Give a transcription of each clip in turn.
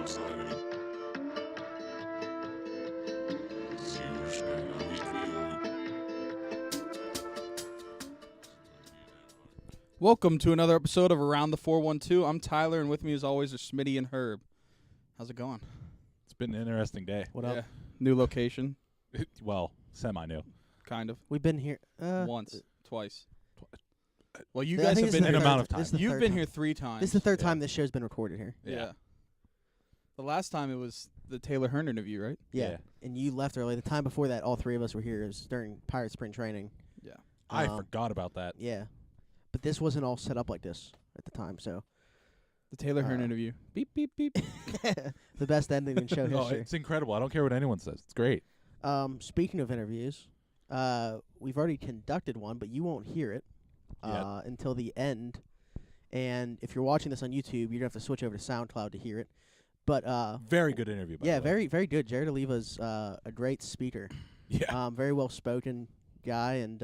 exciting. Viewers and Welcome to another episode of Around the 412. I'm Tyler, and with me as always are Smitty and Herb. How's it going? It's been an interesting day. What up? New location, Well, semi-new. kind of. We've been here Once, twice. Well, you I guys think have this is been the an here. third amount of ti- time. This is the You've third been time. here 3 times. This is the third Yeah. time this show's been recorded here. Yeah. The last time it was the Taylor Hearn interview, right? Yeah. And you left early. The time before that, all three of us were here. It was during Pirate Spring Training. Yeah. I Um, forgot about that. Yeah. But this wasn't all set up like this at the time, so The Taylor Hearn Uh, interview. Beep, beep, beep. the best ending in show Oh, history. it's incredible. I don't care what anyone says. It's great. Speaking of interviews, we've already conducted one, but you won't hear it Yet. until the end. And if you're watching this on YouTube, you're going to have to switch over to SoundCloud to hear it. But Very good interview, by yeah, the way. very, very good. Jared Oliva's a great speaker. Yeah. Very well spoken guy and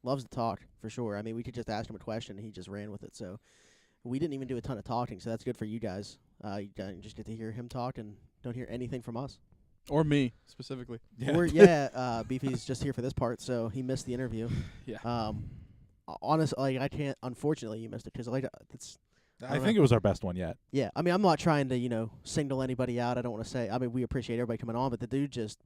loves to talk for sure. I mean, we could just ask him a question and he just ran with it. So we didn't even do a ton of talking, so that's good for you guys. You just get to hear him talk and don't hear anything from us. Or me, specifically. Yeah. Or Beefy's just here for this part, so he missed the interview. Yeah. Honestly, I can't. Unfortunately, you missed it because it's. I think it was our best one yet. Yeah, I mean, I'm not trying to single anybody out. I don't want to say. I mean, we appreciate everybody coming on, but the dude just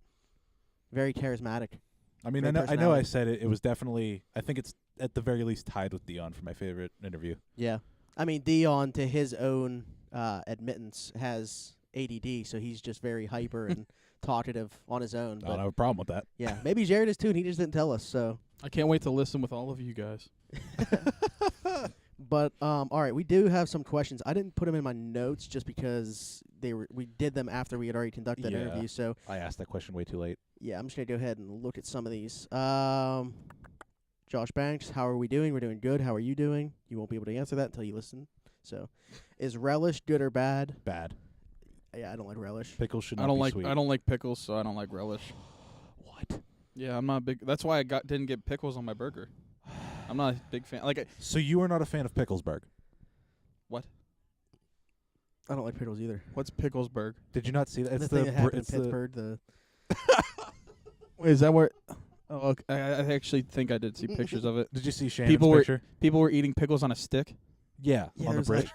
very charismatic. I mean, Great I know I personality. said it. It was definitely, I think it's at the very least tied with Dion for my favorite interview. Yeah, I mean, Dion, to his own admittance, has ADD, so he's just very hyper and talkative on his own. I don't But have a problem with that. yeah, maybe Jared is too, and he just didn't tell us. So, I can't wait to listen with all of you guys. but all right, we do have some questions. I didn't put them in my notes just because we did them after we had already conducted that Yeah. interview. So I asked that question way too late. yeah, I'm just gonna go ahead and look at some of these. Josh Banks, how are we doing? We're doing good. How are you doing? You won't be able to answer that until you listen. So, is relish good or bad? Bad. Yeah, I don't like relish. Pickles should I not don't be like sweet. I don't like pickles, so I don't like relish. What? Yeah, I'm not a big. That's why I didn't get pickles on my burger. I'm not a big fan. Like, So you are not a fan of Picklesburg? I don't like pickles either. what's Picklesburg? Did you not see that? The It's thing that happened in it's the Pittsburgh. The Wait, is that where? Oh, okay. I actually think I did see pictures of it. Did you see Shannon's People were- picture? People were eating pickles on a stick. Yeah, Yeah, on there the was, bridge. like,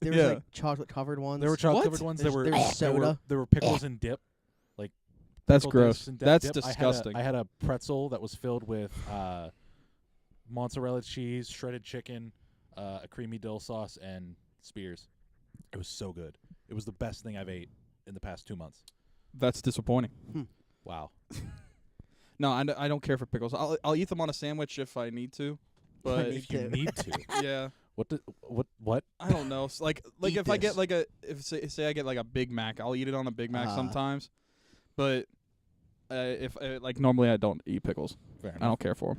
there was Yeah. like chocolate covered ones. There were chocolate What? covered ones. There's- There were there was soda. There were pickles and dip. That's Pickle gross. discs and That's dip. disgusting. I had a pretzel that was filled with mozzarella cheese, shredded chicken, a creamy dill sauce, and spears. It was so good. It was the best thing I've ate in the past 2 months. That's disappointing. Wow. No, I don't care for pickles. I'll eat them on a sandwich if I need to, but need If you to. need to. yeah, What? I don't know. Like Eat if I get this. like if say I get like a Big Mac, I'll eat it on a Big Mac Ah. sometimes. But if like normally I don't eat pickles. Fair I enough. don't care for 'em.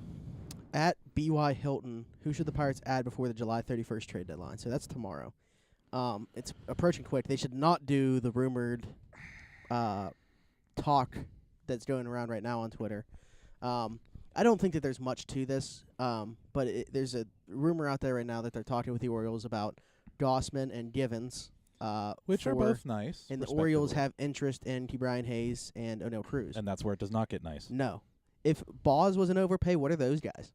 At BY Hilton, who should the Pirates add before the July 31st trade deadline? So that's tomorrow. It's approaching quick. They should not do the rumored talk that's going around right now on Twitter. I don't think that there's much to this, but there's a rumor out there right now that they're talking with the Orioles about Gossman and Givens. Which are for- both nice. And the Orioles respectively. have interest in Brian Hayes and O'Neill Cruz. And that's where it does not get nice. No. If Boz was an overpay, what are those guys?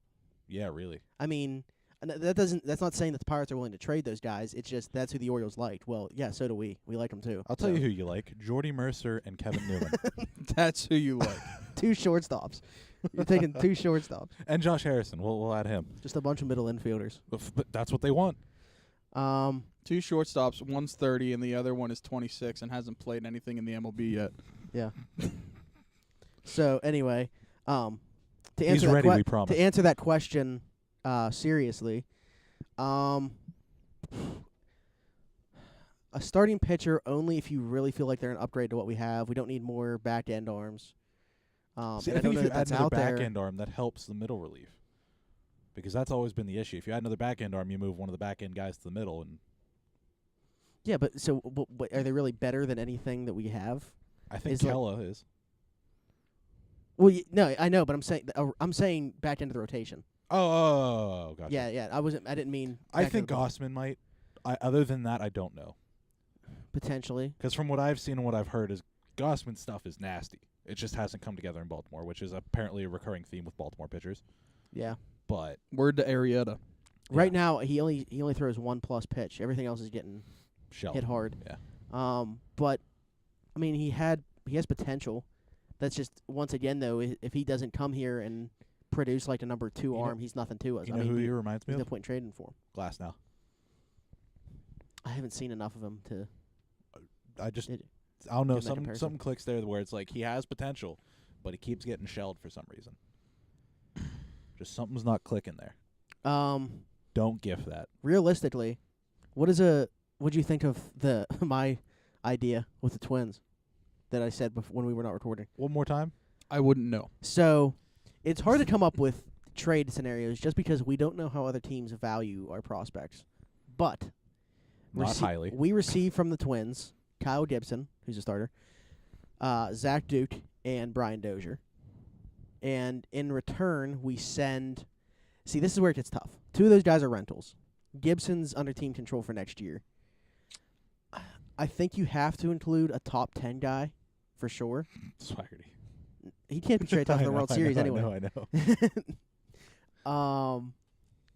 Yeah, really. I mean, that's not saying that the Pirates are willing to trade those guys. It's just that's who the Orioles liked. Well, yeah, so do we. We like them too. I'll tell you who you like: Jordy Mercer and Kevin Newman, That's who you like. Two shortstops. You're taking two shortstops. and Josh Harrison. We'll add him. Just a bunch of middle infielders. But that's what they want. 2 shortstops, one's 30 and the other one is 26 and hasn't played anything in the MLB yet. Yeah. So anyway, to He's answer ready. that We promise. to answer that question seriously, a starting pitcher only if you really feel like they're an upgrade to what we have. We don't need more back end arms. See, and I I don't think know if you that add that's another out back there. end arm, that helps the middle relief. Because that's always been the issue. If you add another back end arm, you move one of the back end guys to the middle, and Yeah, but so are they really better than anything that we have? I think Is like- Kella is. Well, no, I know, but I'm saying back into the rotation. Oh, gotcha. Yeah. I didn't mean. I back think into the- Gossman might. Other than that, I don't know. potentially. Because from what I've seen and what I've heard is Gossman's stuff is nasty. It just hasn't come together in Baltimore, which is apparently a recurring theme with Baltimore pitchers. Yeah. But Word to Arrieta. Right now, he only throws 1+ pitch. Everything else is getting shell. hit hard. Yeah. But I mean, he has potential. That's just once again though, if he doesn't come here and produce like a number 2 You know- arm, he's nothing to us. You I know mean, who he reminds me there's no of? point in trading for him. Glass now. I haven't seen enough of him to. I just It- I don't know. Give that comparison. Something clicks there where it's like he has potential, but he keeps getting shelled for some reason. Just something's not clicking there. Don't gift that. Realistically, what do you think of the my idea with the Twins that I said before when we were not recording? One more time. I wouldn't know. So, it's hard to come up with trade scenarios just because we don't know how other teams value our prospects. But Not highly. we receive from the Twins Kyle Gibson, who's a starter, Zach Duke, and Brian Dozier. And in return, we send. See, this is where it gets tough. 2 of those guys are rentals. Gibson's under team control for next year. I think you have to include a top 10 guy for sure. Swaggerty. He can't be traded out for the World Series anyway. I know.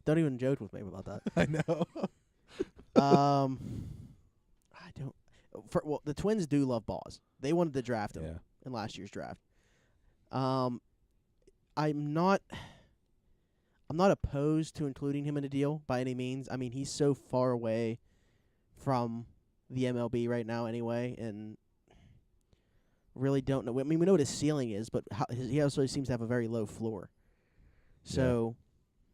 Don't even joke with me about that. I know. I don't. Well, the Twins do love Boz. They wanted to draft him Yeah. in last year's draft. I'm not opposed to including him in a deal by any means. I mean, he's so far away from the MLB right now anyway, and really don't know. I mean, we know what his ceiling is, but he also seems to have a very low floor. So,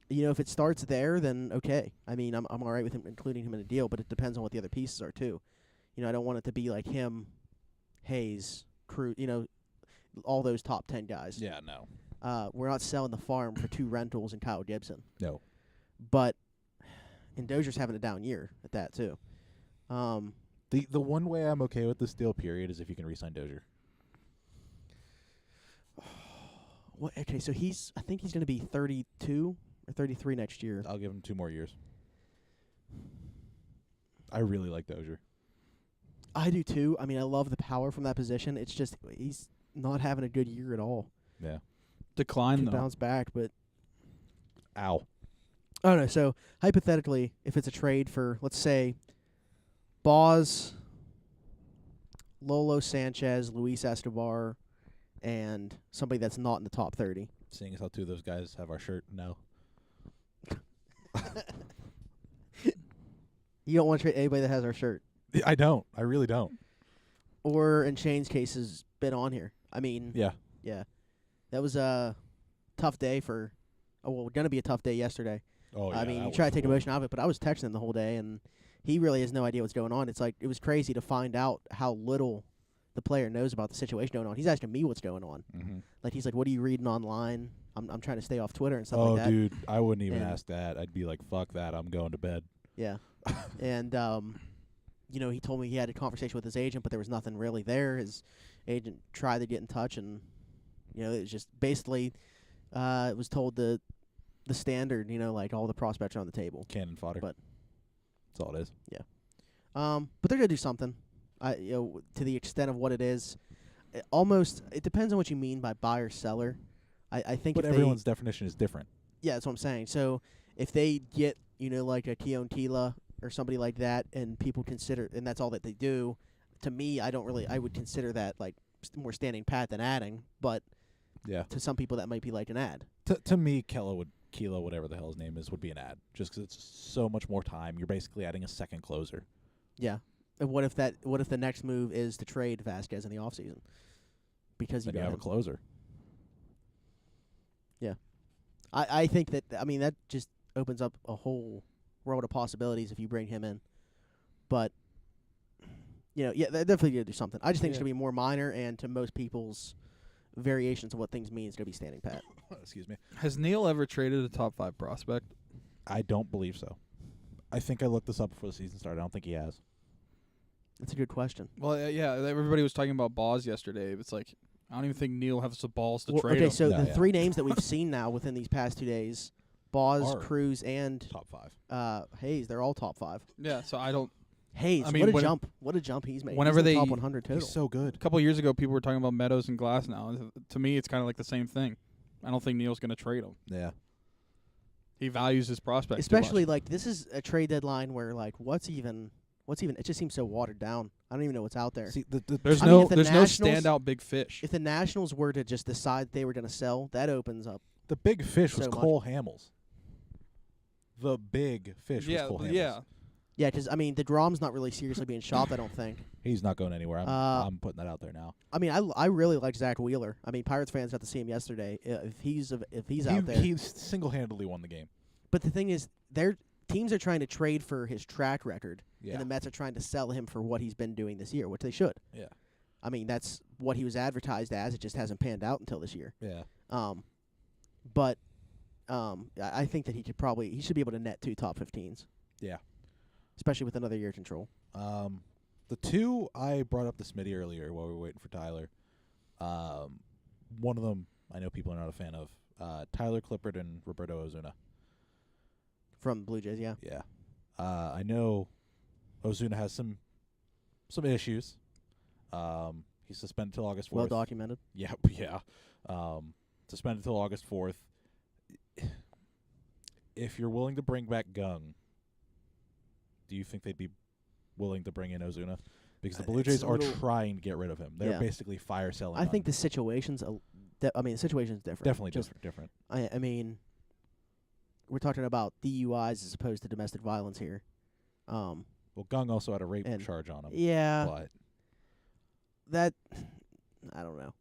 if it starts there, then okay. I mean, I'm all right with him including him in a deal, but it depends on what the other pieces are too. I don't want it to be like him, Hayes, Cruz, all those top 10 guys. Yeah. No. We're not selling the farm for 2 rentals and Kyle Gibson. No. But, and Dozier's having a down year at that too. The one way I'm okay with this deal, period, is if you can re-sign Dozier. Okay, so I think he's going to be 32 or 33 next year. I'll give him 2 more years. I really like Dozier. I do too. I mean, I love the power from that position. It's just he's not having a good year at all. Yeah. Decline Could though. bounce back, but Ow. oh no. So hypothetically, if it's a trade for, let's say, Boz, Lolo Sanchez, Luis Escobar, and somebody that's not in the top 30. Seeing as how 2 of those guys have our shirt, no. You don't want to trade anybody that has our shirt. I don't. I really don't. Or in Shane's case, has been on here. I mean, Yeah. that was a tough day for. Gonna be a tough day yesterday. Oh, yeah. I mean, that you was try to take cool. emotion out of it, but I was texting him the whole day, and he really has no idea what's going on. It's like it was crazy to find out how little the player knows about the situation going on. He's asking me what's going on. Mm-hmm. Like he's like, "What are you reading online?" I'm trying to stay off Twitter and stuff Oh, like that. dude, I wouldn't even And- ask that. I'd be like, fuck that. I'm going to bed. Yeah, and he told me he had a conversation with his agent, but there was nothing really there. His agent tried to get in touch, and it was just basically it was told the standard, like all the prospects are on the table. Cannon fodder. But- that's all it is. But they're gonna do something. To the extent of what it is, it depends on what you mean by buyer seller. I think But if everyone's definition is different. yeah, that's what I'm saying. So if they get like a Keon Tila or somebody like that, and people consider, and that's all that they do, to me, I would consider that like more standing pat than adding. But Yeah. to some people, that might be like an ad. To me, Kilo, whatever the hell his name is, would be an ad. Just 'cause it's so much more time. You're basically adding a second closer. Yeah. And what if the next move is to trade Vasquez in the offseason? Because Then you have a closer. I think that that just opens up a whole world of possibilities if you bring him in. But they're definitely gonna do something. I just think it's Yeah. gonna be more minor, and to most people's variations of what things mean, it's gonna be standing pat. Excuse me. Has Neil ever traded a top 5 prospect? I don't believe so. I think I looked this up before the season started. I don't think he has. That's a good question. Well, yeah, everybody was talking about Boz yesterday. It's like I don't even think Neil has the balls to Well, trade okay, him. so No, the yeah. 3 names that we've seen now within these past 2 days, Boz, Are Cruz, and Top 5. Hayes, they're all top 5. Yeah, so I don't. Hayes, I mean, what a when- jump! What a jump he's made. whenever he's in the they- top 100 total. He's so good. A couple years ago, people were talking about Meadows and Glass now. To me, it's kind of like the same thing. I don't think Neal's going to trade him. Yeah. He values his prospects. Especially like this is a trade deadline where like what's even it just seems so watered down. I don't even know what's out there. See, there's I mean, no if the there's no Nationals- standout big fish. If the Nationals were to just decide they were going to sell, that opens up. the big fish was So much. Cole Hamels. The big fish was Cole Hamels. yeah. Yeah, because I mean the Drom's not really seriously being shopped. I don't think. He's not going anywhere. I'm putting that out there now. I mean I really like Zach Wheeler. I mean Pirates fans got to see him yesterday. If he's out there, He single-handedly won the game. but the thing is, their teams are trying to trade for his track record, Yeah. and the Mets are trying to sell him for what he's been doing this year, which they should. Yeah. I mean that's what he was advertised as. It just hasn't panned out until this year. Yeah. But I think that he should be able to net 2 top 15s. Yeah. Especially with another year control. The two I brought up to Smitty earlier while we were waiting for Tyler. One of them I know people are not a fan of. Tyler Clippard and Roberto Ozuna. From Blue Jays, yeah. Yeah. I know Ozuna has some issues. He's suspended till August 4th. Well documented. Yeah, yeah. Suspended till August 4th. If you're willing to bring back Gung, do you think they'd be willing to bring in Ozuna? Because the Blue It's Jays a are little- trying to get rid of him. They're Yeah. basically fire selling. I think the situation's the situation's different. definitely Just, different. I mean, we're talking about DUIs as opposed to domestic violence here. Well, Gung also had a rape and- charge on him. Yeah, But that I don't know.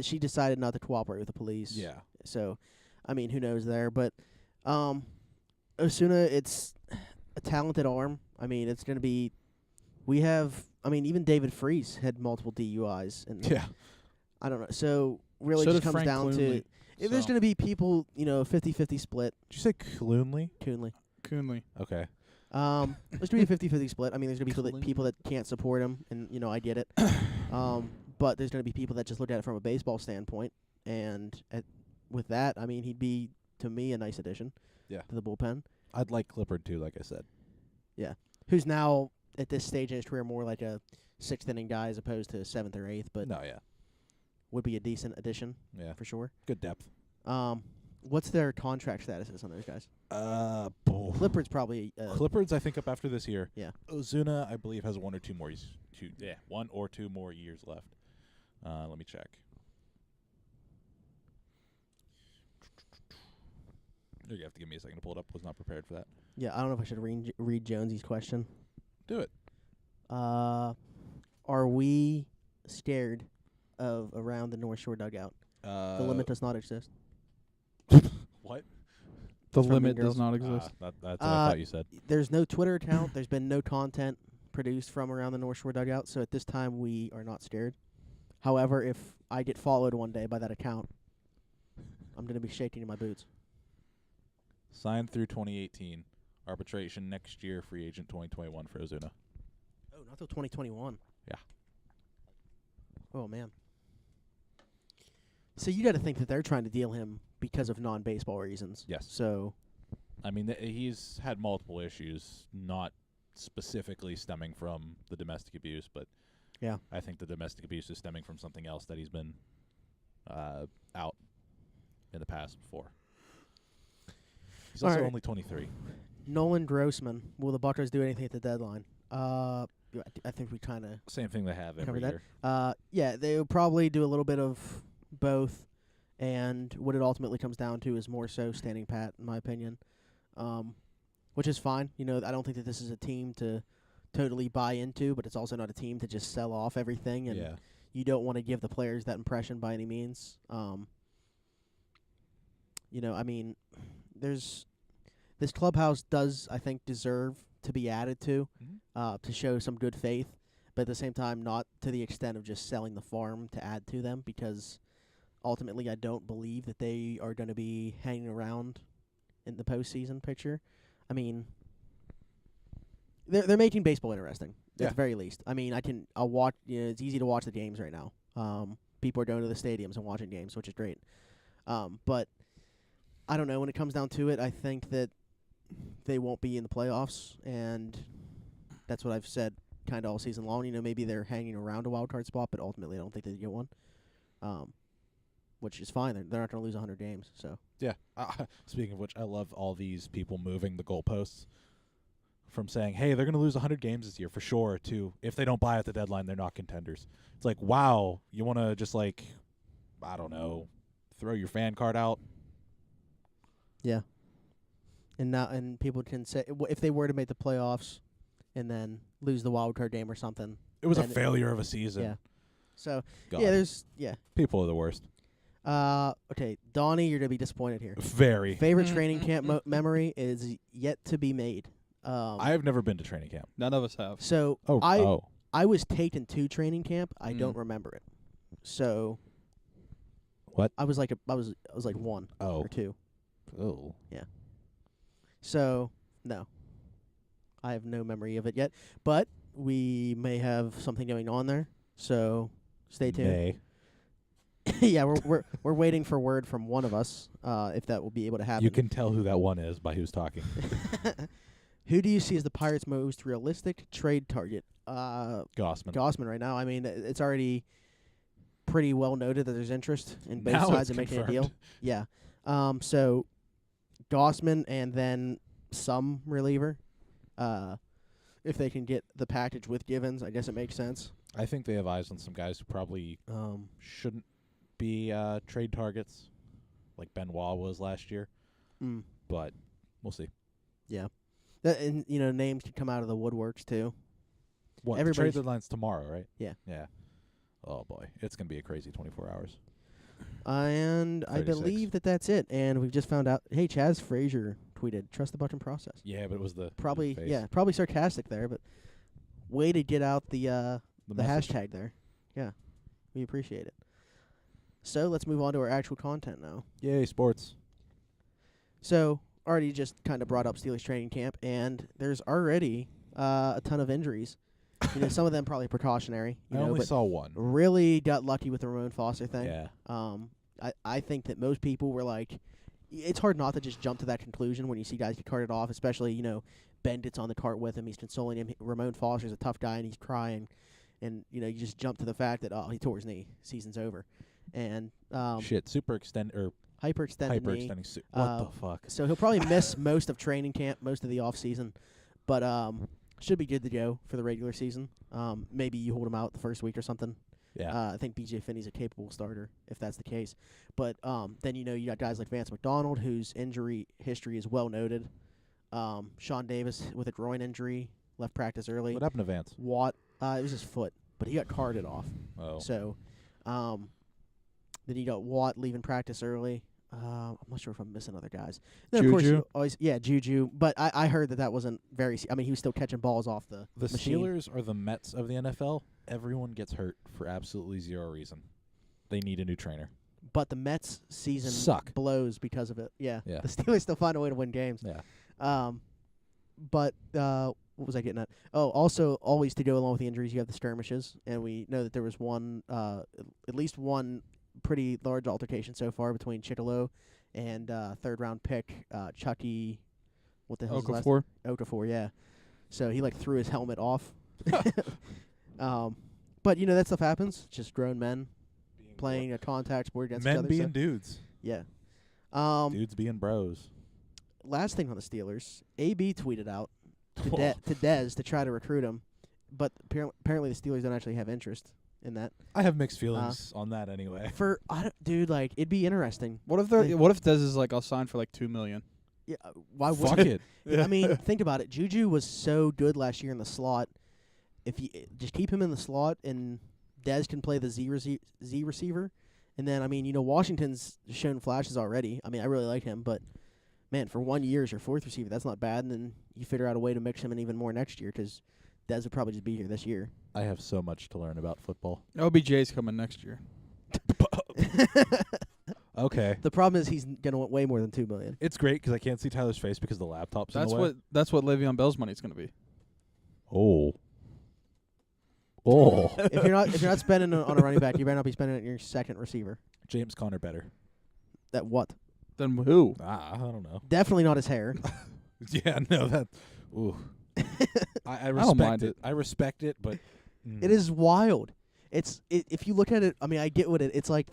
She decided not to cooperate with the police. yeah, So, I mean, who knows there? But Osuna, it's a talented arm. I mean, it's going to be. We have. I mean, even David Freese had multiple DUIs, and yeah. I don't know. So really, So just did comes Frank down to Clunley, if there's so. going to be people, 50-50 split. Did you say Clunley? Coonley. Coonley. Okay. There's going to be a 50-50 split. I mean, there's going to be Clunley. people that can't support him, and I get it. But there's going to be people that just look at it from a baseball standpoint, and with that, I mean, he'd be to me a nice addition. Yeah. To the bullpen. I'd like Clippard too, like I said. Who's now at this stage in his career more like a 6th inning guy as opposed to 7th or 8th, but No, yeah. would be a decent addition Yeah. for sure. Good depth. What's their contract statuses on those guys? Clippard. Clippard's probably Clippard's, I think, up after this year. Yeah. Ozuna, I believe, has 1 or 2 more one or two more years left. Let me check. You have to give me a second to pull it up. Was not prepared for that. yeah. I don't know if I should read Jonesy's question. Do it. Are we scared of around the North Shore dugout? The limit does not exist. What? The It's from limit Mean does Girls. not exist. That's what I thought you said. There's no Twitter account. There's been no content produced from around the North Shore dugout. So at this time, we are not scared. However, if I get followed one day by that account, I'm going to be shaking in my boots. Signed through 2018. Arbitration next year. Free agent 2021 for Ozuna. Oh, not till 2021. Yeah. Oh, man. So you got to think that they're trying to deal him because of non-baseball reasons. Yes. So, I mean, he's had multiple issues, not specifically stemming from the domestic abuse, but yeah. I think the domestic abuse is stemming from something else that he's been out in the past before. He's All also right. only 23. Nolan Grossman. Will the Buckeyes do anything at the deadline? I think we kind of Same thing they have cover every that. year. Yeah, they would probably do a little bit of both, and what it ultimately comes down to is more so standing pat, in my opinion, which is fine. I don't think that this is a team to totally buy into, but it's also not a team to just sell off everything, and Yeah. you don't want to give the players that impression by any means. I mean, this clubhouse does, I think, deserve to be added to show some good faith, but at the same time, not to the extent of just selling the farm to add to them, because ultimately, I don't believe that they are going to be hanging around in the postseason picture. I mean, they're making baseball interesting Yeah. at the very least. I mean, I'll watch. It's easy to watch the games right now. People are going to the stadiums and watching games, which is great. But I don't know. When it comes down to it, I think that they won't be in the playoffs, and that's what I've said kind of all season long. You know, maybe they're hanging around a wild card spot, but ultimately I don't think they get one. Which is fine. They're not going to lose 100 games. So Yeah. Speaking of which, I love all these people moving the goalposts from saying, hey, they're going to lose 100 games this year for sure, to if they don't buy at the deadline, they're not contenders. It's like, wow, you want to just like, I don't know, throw your fan card out? yeah. And people can say if they were to make the playoffs and then lose the wild card game or something. It was a then failure of a season. Yeah. So God. yeah. People are the worst. Okay, Donnie, you're gonna be disappointed here. Very. Favorite training camp memory is yet to be made. I have never been to training camp. None of us have. So Oh. I was taken to training camp. I don't remember it. So What? I was like 1 Oh. or 2. Oh. So no, I have no memory of it yet. But we may have something going on there. So stay tuned. May. Yeah, we're waiting for word from one of us if that will be able to happen. You can tell who that one is by who's talking. Who do you see as the Pirates' most realistic trade target? Gossman. Gossman right now. I mean, it's already pretty well noted that there's interest in both Now sides it's of making a confirmed. deal. Yeah. So Gossman and then some reliever. If they can get the package with Givens, I guess it makes sense. I think they have eyes on some guys who probably shouldn't be trade targets, like Benoit was last year. But we'll see. Yeah. And, you know, names could come out of the woodworks, too. What? The trade Everybody's- deadline's tomorrow, right? Yeah. Yeah. Oh, boy. It's going to be a crazy 24 hours. And I 36. believe that's it. And we've just found out, hey, Chaz Frazier tweeted, trust the button process. Yeah, but it was the Probably, face. yeah, probably sarcastic there, but way to get out the message. hashtag there. Yeah, we appreciate it. So let's move on to our actual content now. Yay, sports. So already just kind of brought up Steelers training camp, and there's already a ton of injuries. You know, some of them probably precautionary. You I know, only but saw one. really got lucky with the Ramon Foster thing. Yeah. I think that most people were like, it's hard not to just jump to that conclusion when you see guys get carted off, especially, you know, Bendit's on the cart with him. He's consoling him. Ramon Foster's a tough guy, and he's crying. And, you know, you just jump to the fact that, oh, he tore his knee. Season's over. And Shit, hyperextended knee. What the fuck? So he'll probably miss most of training camp, most of the off season, but should be good to go for the regular season. Maybe you hold him out the first week or something. Yeah. I think B.J. Finney's a capable starter if that's the case. But then, you know, you got guys like Vance McDonald, whose injury history is well noted. Sean Davis with a groin injury, left practice early. What happened to Vance? Watt, it was his foot, but he got carted off. Oh. So then you got Watt leaving practice early. I'm not sure if I'm missing other guys. Then of course Juju? you always, Juju. But I heard that wasn't very. I mean, he was still catching balls off the machine. Steelers are the Mets of the NFL. Everyone gets hurt for absolutely zero reason. They need a new trainer. But the Mets season Suck. blows because of it. Yeah. Yeah. The Steelers still find a way to win games. Yeah. But what was I getting at? Oh, also always to go along with the injuries, you have the skirmishes, and we know that there was one, at least one pretty large altercation so far between Chicolo and third-round pick Chucky. What the hell is his last name? Okafor, yeah. So he like threw his helmet off. But you know that stuff happens. It's just grown men playing a contact sport against each Men other. being so dudes. yeah. Dudes being bros. Last thing on the Steelers, AB tweeted out to Dez to try to recruit him, but apparently the Steelers don't actually have interest in that. I have mixed feelings on that anyway. Dude, like it'd be interesting. What if Dez is like, I'll sign for like $2 million? Yeah, why would Fuck it. I mean, think about it. Juju was so good last year in the slot. If you just keep him in the slot and Dez can play the Z receiver, and then I mean, you know, Washington's shown flashes already. I mean, I really like him, but man, for 1 year as your fourth receiver, that's not bad. And then you figure out a way to mix him in even more next year because Dez would probably just be here this year. I have so much to learn about football. OBJ's coming next year. Okay. The problem is he's gonna want way more than $2 million. It's great because I can't see Tyler's face because the laptop's in the way. That's what Le'Veon Bell's money's going to be. Oh. Oh. If you're not spending it on a running back, you better not be spending it on your second receiver. James Conner better. That what? Then who? I don't know. Definitely not his hair. Yeah, no, that. Ooh. I don't respect mind it. it. I respect it, but It is wild. If you look at it, I mean, I get what it's like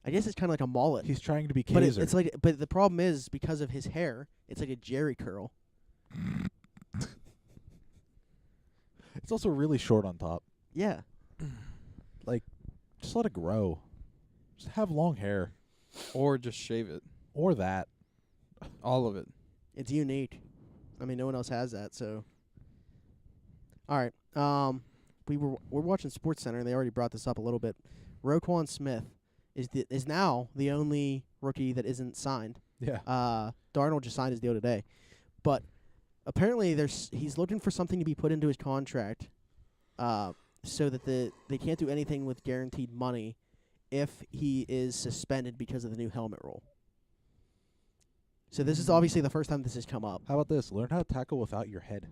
I guess it's kind of like a mullet. He's trying to be But Kaiser. it's like, but the problem is because of his hair, it's like a Jerry curl. It's also really short on top. Yeah. Just let it grow. Just have long hair. Or just shave it. Or that. All of it. It's unique. I mean, no one else has that, so. All right. We're watching Sports Center, and they already brought this up a little bit. Roquan Smith is now the only rookie that isn't signed. Yeah. Darnold just signed his deal today, but apparently he's looking for something to be put into his contract, so that they can't do anything with guaranteed money if he is suspended because of the new helmet rule. So this is obviously the first time this has come up. How about this? Learn how to tackle without your head.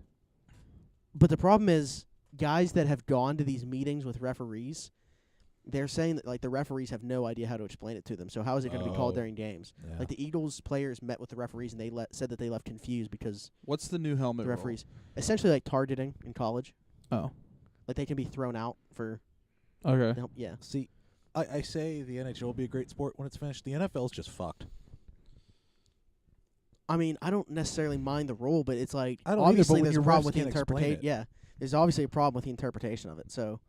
But the problem is, guys that have gone to these meetings with referees, they're saying that the referees have no idea how to explain it to them. So how is it going to be called Oh. during games? Yeah. Like the Eagles players met with the referees and they said that they left confused because What's the new helmet the rule? referees essentially like targeting in college. Oh. Like they can be thrown out for Okay. yeah. See, I say the NHL will be a great sport when it's finished. The NFL's just fucked. I mean, I don't necessarily mind the rule, but it's like I don't either, but obviously when there's a your problem refs with the can't explain interpretation. it. Yeah, there's obviously a problem with the interpretation of it. So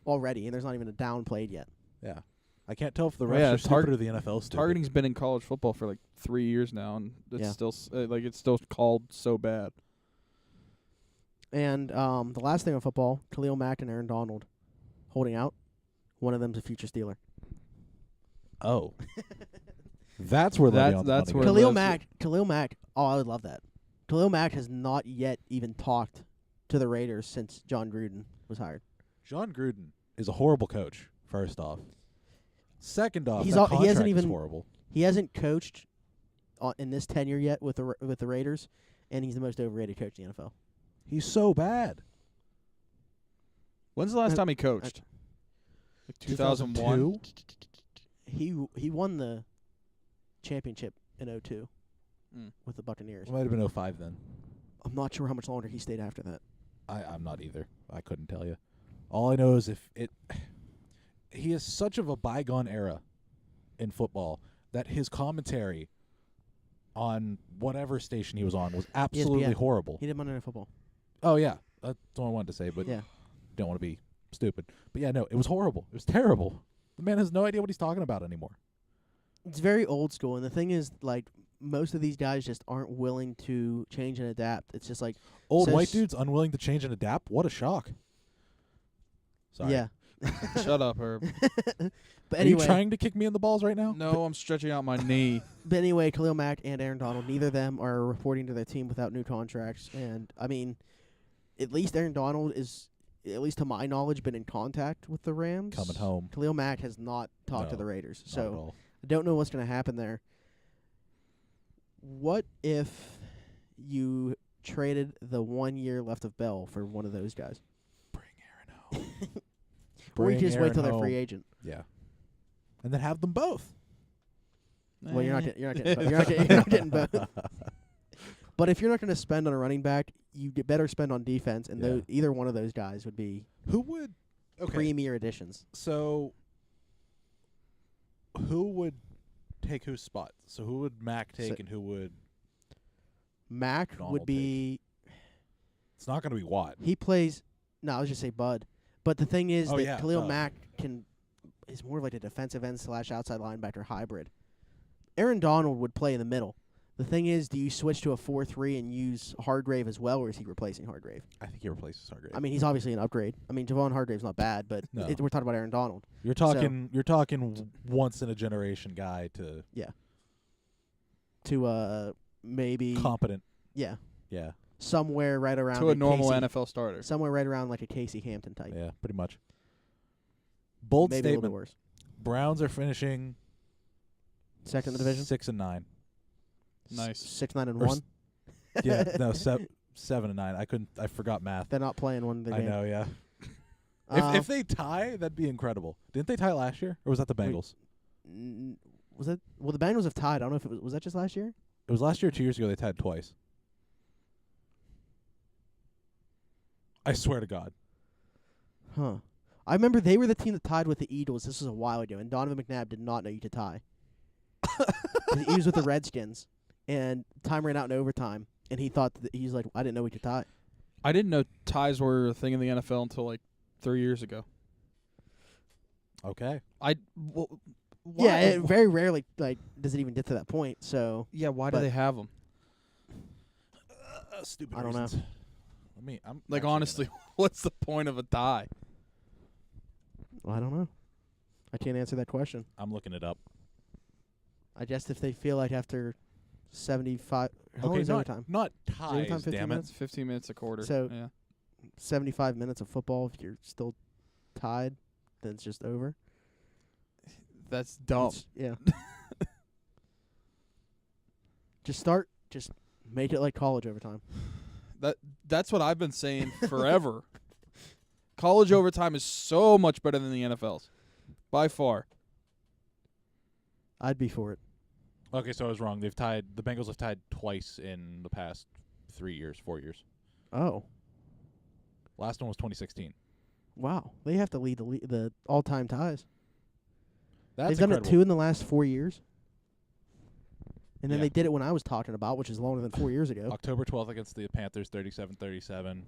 already, and there's not even a down played yet. Yeah. I can't tell if the refs Well, yeah, are stupid or the NFL stupid. Targeting's been in college football for like 3 years now, and it's Yeah. still it's still called so bad. And the last thing on football, Khalil Mack and Aaron Donald holding out. One of them's a future Steeler. Oh. That's where That's Le'Veon's that's money where goes. Khalil Mack. Oh, I would love that. Khalil Mack has not yet even talked to the Raiders since John Gruden was hired. John Gruden is a horrible coach, first off. Second off, He's that al- he hasn't contract is even- horrible. He hasn't coached in this tenure yet with the Raiders, and he's the most overrated coach in the NFL. He's so bad. When's the last Uh, time he coached? Like 2001. 2002? He won the championship in 2002 Mm. with the Buccaneers. It might have been 05 then. I'm not sure how much longer he stayed after that. I'm not either. I couldn't tell you. All I know is he is such of a bygone era in football that his commentary on whatever station he was on was absolutely ESPN. horrible. He did Monday Night Football. Oh yeah, that's what I wanted to say, but Yeah. don't want to be stupid. But yeah, no, it was horrible. It was terrible. The man has no idea what he's talking about anymore. It's very old school, and the thing is, like, most of these guys just aren't willing to change and adapt. It's just like, Old So white s- dudes unwilling to change and adapt. What a shock. Sorry. yeah. Shut up, Herb. But Are you anyway, trying to kick me in the balls right now? No, I'm stretching out my knee. but anyway, Khalil Mack and Aaron Donald, neither of them are reporting to their team without new contracts. And I mean, at least Aaron Donald is, at least to my knowledge, been in contact with the Rams. Coming home. Khalil Mack has not talked to No, the Raiders, Not at so all. I don't know what's going to happen there. What if you traded the 1 year left of Bell for one of those guys? Bring Aaron home. Or you Bring just wait Aaron till they're home. free agent. Yeah. And then have them both. Well, you're not getting you're not getting both. But if you're not going to spend on a running back, you get better spend on defense, and Yeah. either one of those guys would be Who would? Okay. premier additions. So, who would take whose spot? So who would Mac take So- and who would? Mac Donald would be It's not going to be Watt. he plays. No, I was just say Bud. But the thing is Oh, that yeah, Khalil Bud. Mack is more of like a defensive end / outside linebacker hybrid. Aaron Donald would play in the middle. The thing is, do you switch to a 4-3 and use Hargrave as well, or is he replacing Hargrave? I think he replaces Hargrave. I mean, he's obviously an upgrade. I mean, Javon Hargrave's not bad, but No. we're talking about Aaron Donald. you're talking once in a generation guy to To maybe competent. yeah, Yeah. somewhere right around To a like normal Casey, NFL starter. somewhere right around like a Casey Hampton type. Yeah, pretty much. Bold Maybe a little bit statement. worse. Browns are finishing Second in the division. 6 and 9. Nice. 6, 9, and Or 1. Yeah, no, 7 and 9. I forgot math. They're not playing one of the I games. know, yeah. Um, If they tie, that'd be incredible. Didn't they tie last year, or was that the Wait. Bengals? Was that the Bengals have tied? I don't know if it was that just last year. It was last year or 2 years ago. They tied twice. I swear to God. Huh. I remember they were the team that tied with the Eagles. This was a while ago, and Donovan McNabb did not know you could tie. He was with the Redskins, and time ran out in overtime, and he thought that he's like, I didn't know we could tie. I didn't know ties were a thing in the NFL until like 3 years ago. Okay. Why? Yeah, it very rarely does it even get to that point. So Yeah, why do but- they have them? Stupid I don't know. reasons. I'm Like, actually honestly, what's the point of a tie? I don't know. I can't answer that question. I'm looking it up. I guess if they feel like after 75, how long Okay, is not overtime? not overtime ties. 15 Damn minutes? it. It's 15 minutes a quarter. So- yeah. 75 minutes of football. If you're still tied, then it's just over. That's dumb. Yeah. Just make it like college overtime. That's what I've been saying forever. College overtime is so much better than the NFL's. By far. I'd be for it. Okay, so I was wrong. The Bengals have tied twice in the past 4 years. Oh, Last one was 2016. wow. They have to lead the all-time ties. That's They've done incredible. it 2 in the last 4 years. And then Yeah. they did it when I was talking about, which is longer than 4 years ago. October 12th against the Panthers, 37-37.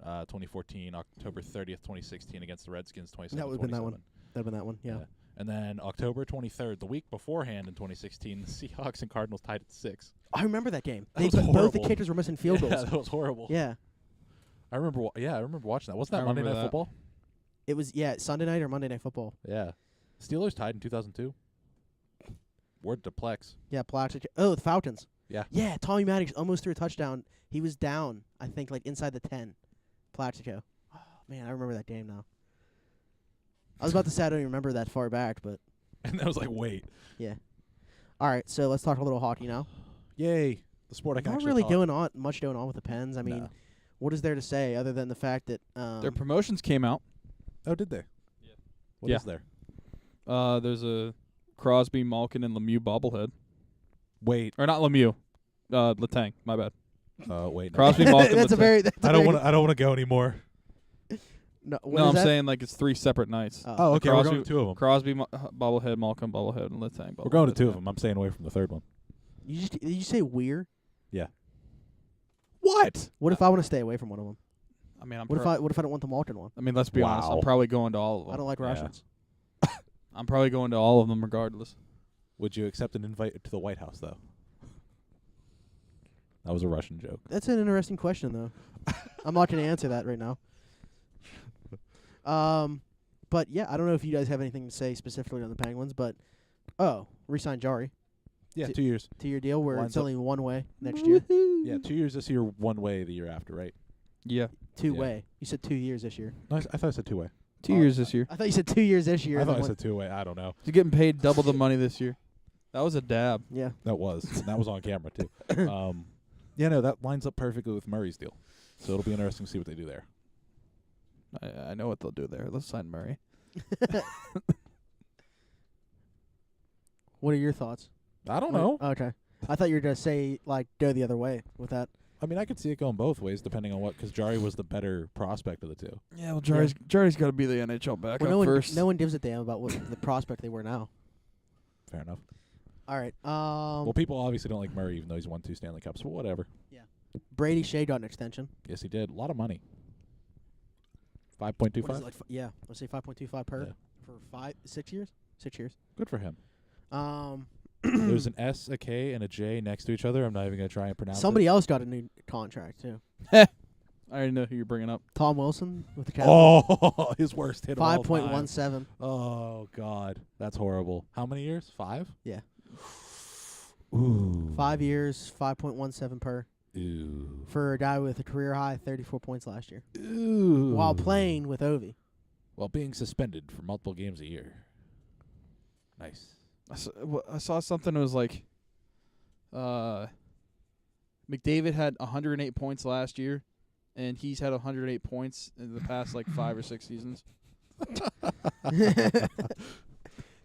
2014, October 30th, 2016 against the Redskins, 27-27. That would've been that one. That'd been that one, yeah. And then October 23rd, the week beforehand in 2016, the Seahawks and Cardinals tied at 6. I remember that game. That was Both the horrible. kickers were missing field Yeah, goals. that was horrible. Yeah. I remember watching that. Wasn't I that Monday remember Night that. Football? It was Sunday night or Monday Night Football. Yeah. Steelers tied in 2002. Word to Plex. Yeah, Plaxico. Oh, the Falcons. Yeah. Yeah, Tommy Maddox almost threw a touchdown. He was down, I think, like inside the 10. Plaxico. Oh, man, I remember that game now. I was about to say I don't even remember that far back, but And I was like, wait. yeah. All right, so let's talk a little hockey now. Yay. The sport I can Not actually really talk. much going on with the Pens. I mean, No. what is there to say other than the fact that Their promotions came out. Oh, did they? Yeah. What is there? There's a Crosby, Malkin, and Lemieux bobblehead. Wait. Or not Lemieux. Letang. My bad. Wait. No. Crosby, Malkin, that's a Letang. very. That's a I don't very- want. I don't want to go anymore. No, what No, is I'm that? saying like it's 3 separate nights. Oh, okay. We're Crosby- going to 2 of them. Crosby, bobblehead, Malkin, bobblehead, and Letang. We're going to bobblehead. 2 of them. I'm staying away from the third one. Did you say we're? What? What if I want to stay away from one of them? I mean, What if I don't want the Malkin one? I mean, let's be honest. I'm Wow. probably going to all of them. I don't like Yeah. Russians. I'm probably going to all of them regardless. Would you accept an invite to the White House, though? That was a Russian joke. That's an interesting question, though. I'm not going to answer that right now. But yeah, I don't know if you guys have anything to say specifically on the Penguins, but re-sign Jari, Yeah, T- 2 years. 2-year deal where Lines it's up. only one way next year. Yeah, 2 years this year, 1 way the year after, right? Yeah. 2 way. You said 2 years this year. No, I thought I said 2 way. 2 years this year. I thought you said 2 years this year. I and thought then I said 2 way. I don't know. You're getting paid double the money this year. That was a dab. yeah. That was. And that was on camera, too. Yeah, no, that lines up perfectly with Murray's deal. So it'll be interesting to see what they do there. I know what they'll do there. Let's sign Murray. What are your thoughts? I don't know. Okay. I thought you were going to say, go the other way with that. I mean, I could see it going both ways depending on what, because Jari was the better prospect of the two. Yeah, well, Jari's got to be the NHL backup Well, first. no one gives a damn about what the prospect they were now. Fair enough. All right. Well, people obviously don't like Murray, even though he's won 2 Stanley Cups, but whatever. Brady Shea got an extension. Yes, he did. A lot of money. What is 5.25. it, let's say 5.25 per Yeah. for 6 years. 6 years. Good for him. Um, There's an S, a K, and a J next to each other. I'm not even going to try and pronounce somebody it. else got a new contract too. I already know who you're bringing up. Tom Wilson with the Capitals. Oh, his worst hit of all time. 5.17. Oh, God. That's horrible. How many years? 5? Yeah. Ooh. 5 years, 5.17 per Ooh. for a guy with a career high 34 points last year Ooh. while playing with Ovi. While being suspended for multiple games a year. Nice. I saw something that was like McDavid had 108 points last year, and he's had 108 points in the past 5 or 6 seasons.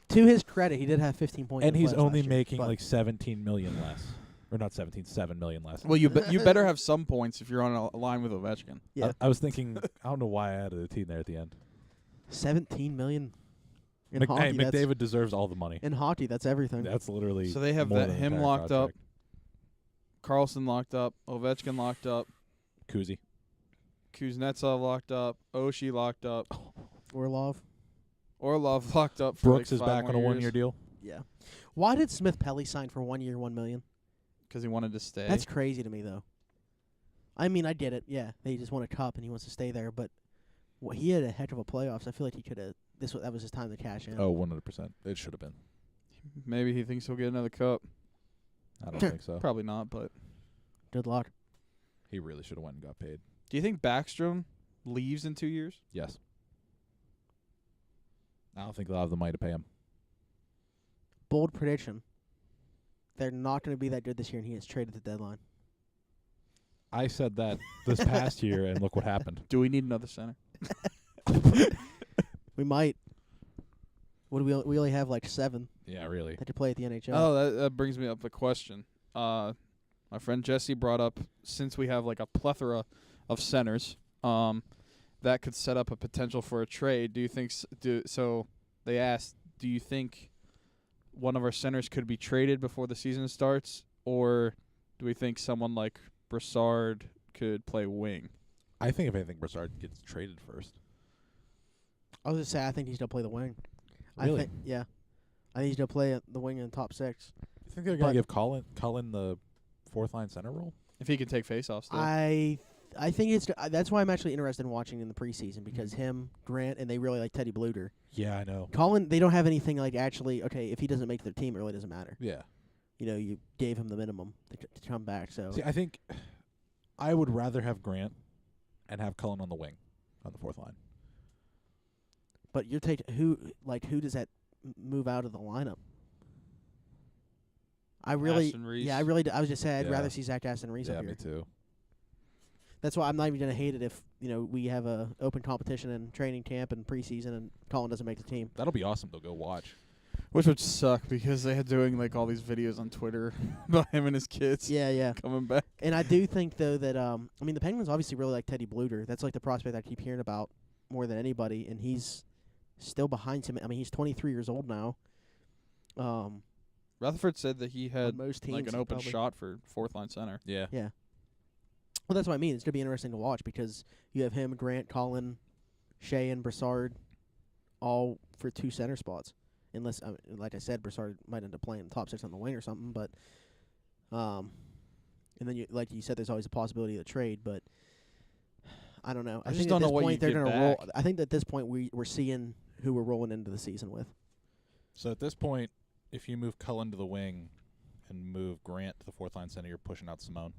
To his credit, he did have 15 points. And in he's playoffs only last year, making but 17 million less. Or not 17, 7 million less. Well, you better have some points if you're on a line with Ovechkin. Yeah, I was thinking, I don't know why I added a team there at the end. 17 million. In Hey, hockey, that's, McDavid deserves all the money. in hockey, that's everything. That's literally So they have more that than him entire locked up, contract. Carlson locked up, Ovechkin locked up, Kuzi. Kuznetsov locked up, Oshie locked up, Orlov. Orlov locked up. For Brooks like is 5 back more on a years. 1-year deal. Yeah. Why did Smith Pelly sign for 1 year, $1 million? Because he wanted to stay. That's crazy to me, though. I mean, I get it. Yeah, they just won a cup and he wants to stay there. But he had a heck of a playoffs. I feel like he could have. That was his time to cash in. Oh, 100%. It should have been. Maybe he thinks he'll get another cup. I don't think so. Probably not, but Good luck. He really should have went and got paid. do you think Backstrom leaves in 2 years? Yes. I don't think they'll have the money to pay him. Bold prediction. They're not going to be that good this year, and he gets traded at the deadline. I said that this past year, and look what happened. Do we need another center? We might. What do we only have like 7 Yeah, really. that could play at the NHL. Oh, that brings me up a question. My friend Jesse brought up, since we have like a plethora of centers, that could set up a potential for a trade. Do you think so? They asked, do you think one of our centers could be traded before the season starts, or do we think someone like Brassard could play wing? I think if anything, Brassard gets traded first. I was going to say, I think he's going to play the wing. Really? I think, yeah. I think he's going to play the wing in the top 6. You think they're going But- to give Cullen the fourth-line center role? If he can take faceoffs, still. I think it's that's why I'm actually interested in watching in the preseason, because him, Grant, and they really like Teddy Bluter. Yeah, I know. Colin, they don't have anything like actually. Okay, if he doesn't make their team, it really doesn't matter. Yeah. You know, you gave him the minimum to come back. So See, I think I would rather have Grant and have Cullen on the wing, on the fourth line. but you're taking who does that move out of the lineup? I really, Aston Reese. yeah, I really. I was just saying, I'd Yeah. rather see Zach Aston Reese Yeah, up me here. too. That's why I'm not even gonna hate it if we have a open competition in training camp and preseason and Colin doesn't make the team. That'll be awesome. They'll go watch. Which would suck because they had doing like all these videos on Twitter about him and his kids Yeah, yeah. coming back. And I do think though that I mean the Penguins obviously really like Teddy Bluter. That's like the prospect I keep hearing about more than anybody, and he's still behind him. I mean he's 23 years old now. Rutherford said that he had most teams like an he open probably- shot for fourth line center. Yeah. Yeah. Well, that's what I mean. It's gonna be interesting to watch because you have him, Grant, Colin, Shea, and Brassard, all for 2 center spots. Unless, like I said, Brassard might end up playing top 6 on the wing or something. But, and then like you said, there's always a possibility of the trade. But I don't know. I I just think don't at know this what point you they're get gonna roll. back. I think at this point we're seeing who we're rolling into the season with. So at this point, if you move Cullen to the wing and move Grant to the fourth line center, you're pushing out Simone.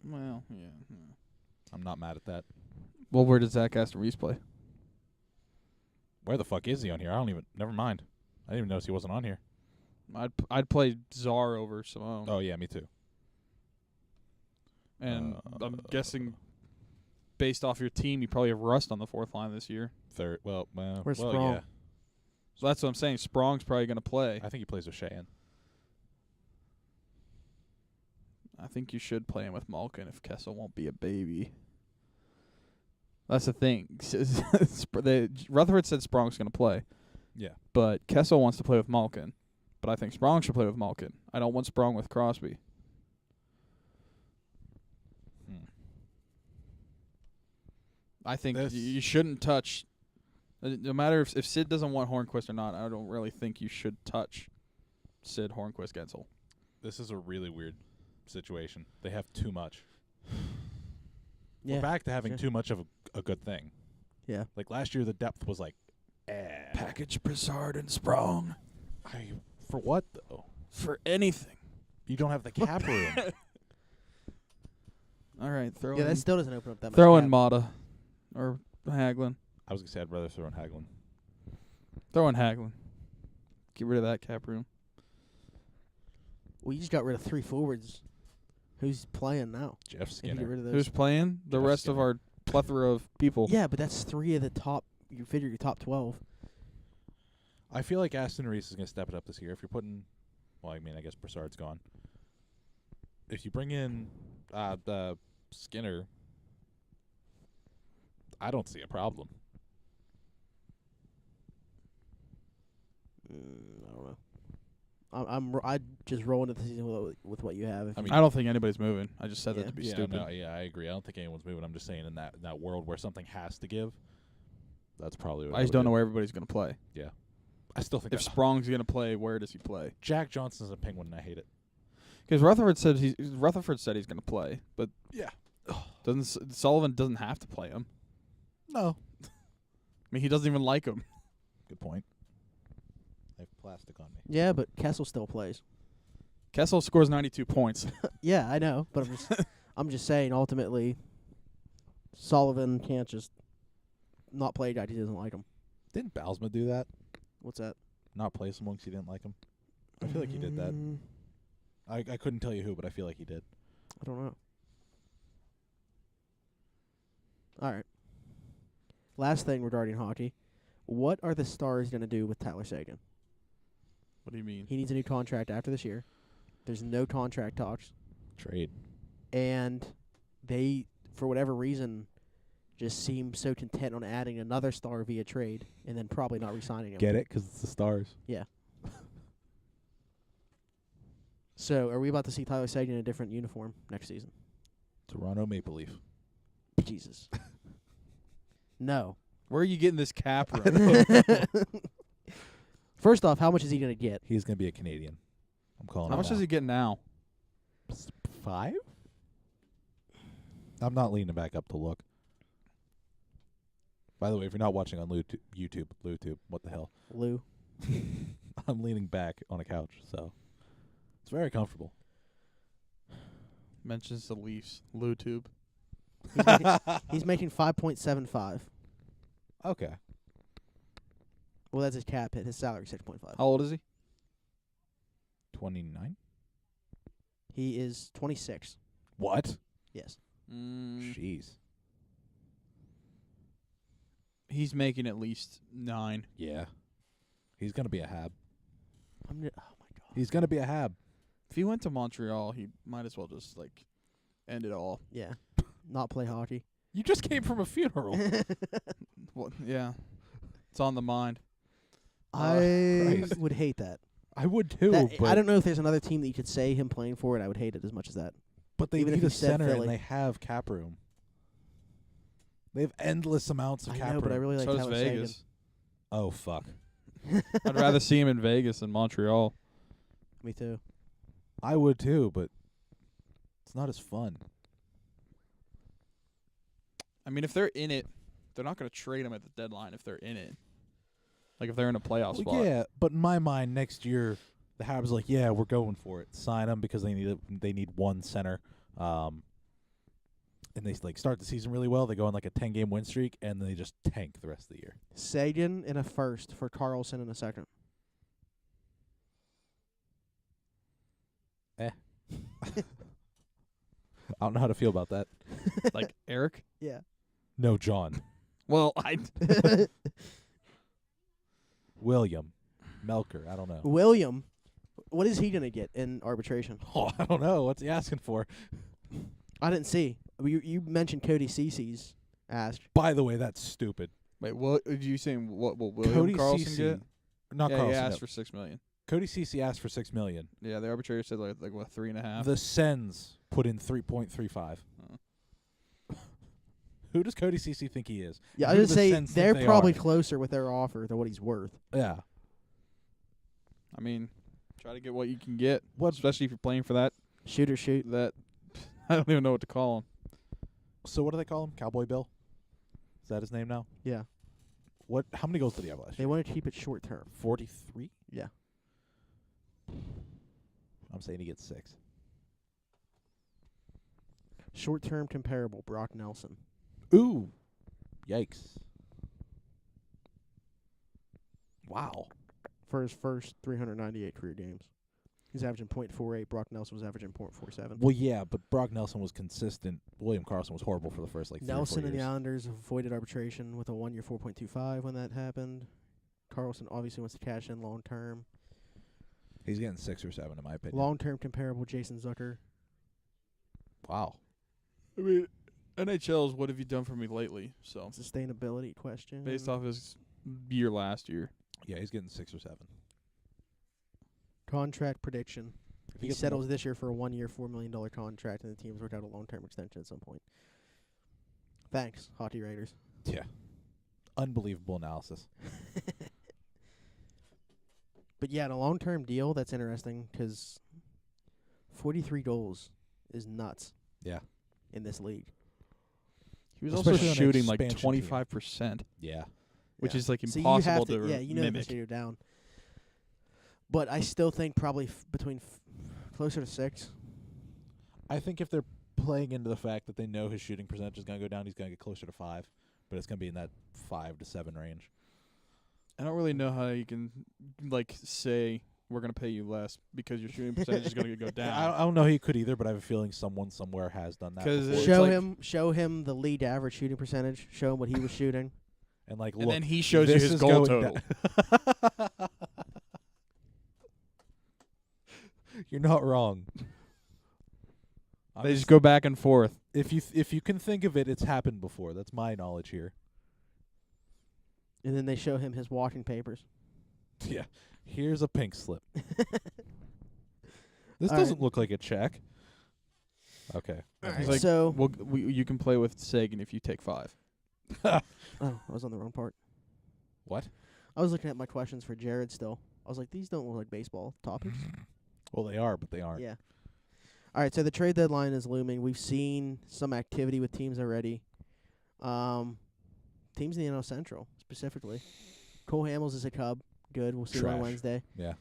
Well, yeah. I'm not mad at that. Well, where does Zach Aston Reese play? Where the fuck is he on here? I don't even. Never mind. I didn't even notice he wasn't on here. I'd play Czar over Simone. Oh yeah, me too. And I'm guessing, based off your team, you probably have Rust on the fourth line this year. Third. Well, Where's well, Sprong? yeah. So that's what I'm saying. Sprong's probably going to play. I think he plays with Sheehan. I think you should play him with Malkin if Kessel won't be a baby. That's the thing. Rutherford said Sprong's going to play, Yeah. but Kessel wants to play with Malkin. But I think Sprong should play with Malkin. I don't want Sprong with Crosby. I think This- you shouldn't touch. No matter if Sid doesn't want Hornquist or not, I don't really think you should touch Sid, Hornquist, Gensel. This is a really weird situation. They have too much. Yeah. We're back to having sure. too much of a good thing. Yeah. Like last year, the depth was like, Package Brassard and Sprong for what though? for anything. You don't have the cap room. All right, throw Yeah, in, that still doesn't open up that much. throw in cap. Mata or Hagelin. I was gonna say I'd rather throw in Hagelin. Throw in Hagelin. Get rid of that cap room. Well, you just got rid of 3 forwards. Who's playing now? Jeff If you get Skinner. rid of those. Who's playing? The Jeff rest of Skinner. our plethora of people. Yeah, but that's 3 of the top. You figure your top 12. I feel like Aston Reese is gonna step it up this year. If you're putting, well, I mean, I guess Brassard's gone. if you bring in Skinner, I don't see a problem. I don't know. I just rolling into the season with what you have. If I you- mean, I don't think anybody's moving. I just said Yeah. that to be yeah, stupid. no, yeah, I agree. I don't think anyone's moving. I'm just saying in that world where something has to give, that's probably what I just would don't do. know where everybody's going to play. I still think If that- Sprong's going to play, where does he play? Jack Johnson's a Penguin, and I hate it. Because Rutherford said he's going to play, but Yeah. Sullivan doesn't have to play him. No. I mean, he doesn't even like him. Good point. I have plastic on me. yeah, but Kessel still plays. Kessel scores 92 points. Yeah, I know, but I'm just saying. Ultimately, Sullivan can't just not play a guy 'cause he doesn't like him. Didn't Balsma do that? What's that? Not play someone 'cause he didn't like him? I feel like he did that. I couldn't tell you who, but I feel like he did. I don't know. All right. Last thing regarding hockey. What are the Stars going to do with Tyler Seguin? What do you mean? He needs a new contract after this year. There's no contract talks. Trade. And they, for whatever reason, just seem so content on adding another star via trade and then probably not re-signing him. Get it? 'Cause it's the Stars. Yeah. So, are we about to see Tyler Seguin in a different uniform next season? Toronto Maple Leaf. Jesus. No. Where are you getting this cap from? First off, how much is he going to get? He's going to be a Canadian. I'm calling How it much now. does he get now? 5? I'm not leaning back up to look. By the way, if you're not watching on YouTube, what the hell? Lou. I'm leaning back on a couch, so it's very comfortable. Mentions the Leafs. LouTube. He's making 5.75. Okay. Well, that's his cap hit. His salary 6.5. How old is he? 29? He is 26. What? Yes. Jeez. He's making at least 9. Yeah. He's going to be a Hab. Oh my god. He's going to be a Hab. If he went to Montreal, he might as well just end it all. Yeah. Not play hockey. You just came from a funeral. Well, yeah, it's on the mind. I Christ. would hate that. I would too, but I don't know if there's another team that you could say him playing for, and I would hate it as much as that. but they even if need a you said center Philly. and they have cap room. They have endless amounts of I cap know, but I room. really like So does Tyler Vegas. Oh fuck. Seguin. I'd rather see him in Vegas than Montreal. Me too. I would too, but it's not as fun. I mean, if they're in it, they're not going to trade him at the deadline if they're in it. Like if they're in a playoff Well, spot. yeah, but in my mind, next year the Habs are like, yeah, we're going for it. Sign him because they need one center. And they start the season really well. They go on a 10-game win streak, and they just tank the rest of the year. Sagan in a first for Carlson in a second. I don't know how to feel about that. Like Eric. Yeah. No, John. Well, William. Melker. I don't know. William, what is he going to get in arbitration? Oh, I don't know. What's he asking for? I didn't see. You mentioned Cody Cece's asked. By the way, that's stupid. wait. What are you saying? What will William Cody Carlson Cece, get? not Yeah, Carlson. he no. asked for $6 million. Cody Cece asked for $6 million. Yeah, the arbitrator said like what 3.5. The Sens put in 3.35. Who does Cody Cece think he is? Yeah, I Who would do the say Sens think they're they probably are? closer with their offer than what he's worth. Yeah. I mean, try to get what you can get. What- Especially if you're playing for that. Shoot or shoot. That I don't even know what to call him. So what do they call him? Cowboy Bill? Is that his name now? Yeah. What? How many goals did he have last They year? want to keep it short term. 43? Yeah. I'm saying he gets 6. Short term comparable, Brock Nelson. Ooh. Yikes. Wow. For his first 398 career games. He's averaging .48. Brock Nelson was averaging .47. Well, yeah, but Brock Nelson was consistent. William Carlson was horrible for the first 3 or 4 Nelson and the years. Islanders avoided arbitration with a 1-year 4.25 when that happened. Carlson obviously wants to cash in long term. He's getting 6 or 7 in my opinion. Long term comparable, Jason Zucker. Wow. I mean, NHL's what have you done for me lately? So Sustainability question. based off his year last year, Yeah, he's getting 6 or 7. Contract prediction. If He gets settles this year for a 1-year, $4 million contract, and the team's worked out a long-term extension at some point. Thanks, Hockey Raiders. Yeah. Unbelievable analysis. But yeah, in a long-term deal, that's interesting because 43 goals is nuts Yeah. in this league. he was Especially also on an shooting like expansion team. 25%, Yeah. which Yeah. is like So impossible you have to to, you know, mimic. to down. But I still think probably between closer to 6. I think if they're playing into the fact that they know his shooting percentage is going to go down, he's going to get closer to 5. But it's going to be in that 5 to 7 range. I don't really know how you can like say we're gonna pay you less because your shooting percentage is gonna go I down. don't know how he could either, but I have a feeling someone somewhere has done that 'Cause before. it's Show like- him the league average shooting percentage. Show him what he was shooting. And like, And look, then he shows you this his is goal going total. You're not wrong. They just go back and forth. If you can think of it, it's happened before. That's my knowledge here. And then they show him his walking papers. Yeah. Here's a pink slip. This All doesn't right. look like a check. Okay. All Anyway. right, like, so You can play with Sagan if you take 5. oh, I was on the wrong part. What? I was looking at my questions for Jared still. I was like, these don't look like baseball topics. Well, they are, but they aren't. Yeah. All right, so the trade deadline is looming. We've seen some activity with teams already. Teams in the NL Central, specifically. Cole Hamels is a Cub. Good. We'll see him on Trash. Wednesday. Yeah.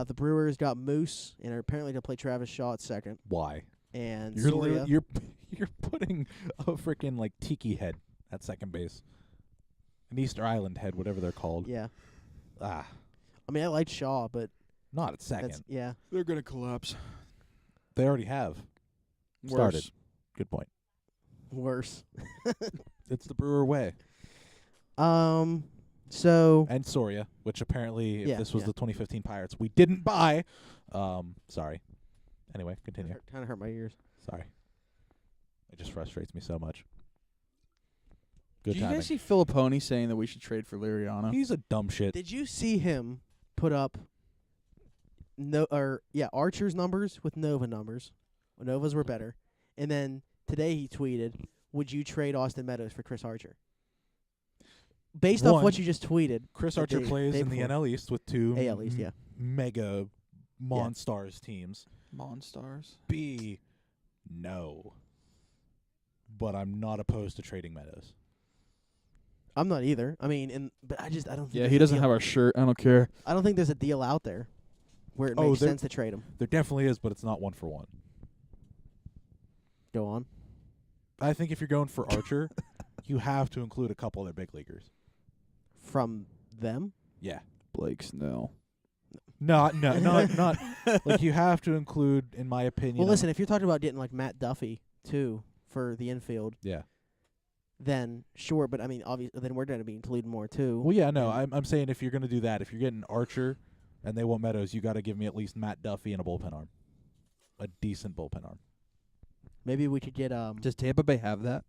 The Brewers got Moose and are apparently going to play Travis Shaw at second. Why? And You're Soria. you're putting a freaking like tiki head at second base. An Easter Island head, whatever they're called. Yeah. Ah, I mean, I liked Shaw, but not at second. that's, yeah. They're gonna collapse. They already have. Worse. Started. Good point. Worse. It's the Brewer way. So And Soria, which apparently, if Yeah, this was yeah. the 2015 Pirates, we didn't buy. Sorry. Anyway, continue. kind of hurt my ears. Sorry. It just frustrates me so much. Good Did you timing. guys see Filipponi saying that we should trade for Liriano? He's a dumb shit. Did you see him put up Archer's numbers with Nova numbers? Nova's were better. And then today he tweeted, "Would you trade Austin Meadows for Chris Archer?" Based off One, what you just tweeted, Chris the Archer day- plays day in the before. NL East with two AL East, yeah. mega Monstars teams. Monstars. B, no. But I'm not opposed to trading Meadows. I'm not either. I mean, but I don't. Think Yeah, there's he a doesn't deal- have our shirt. I don't care. I don't think there's a deal out there where it Oh, makes there- sense to trade him. There definitely is, but it's not 1 for 1. Go on. I think if you're going for Archer, you have to include a couple other big leaguers. From them? Yeah. Blake Snell. Not like you have to include, in my opinion. Well, listen, if you're talking about getting like Matt Duffy too for the infield, Yeah. then sure. But I mean, obviously, then we're going to be including more too. Well, yeah, no, And- I'm saying if you're going to do that, if you're getting Archer and they want Meadows, you got to give me at least Matt Duffy and a bullpen arm. A decent bullpen arm. Maybe we could get Does Tampa Bay have that?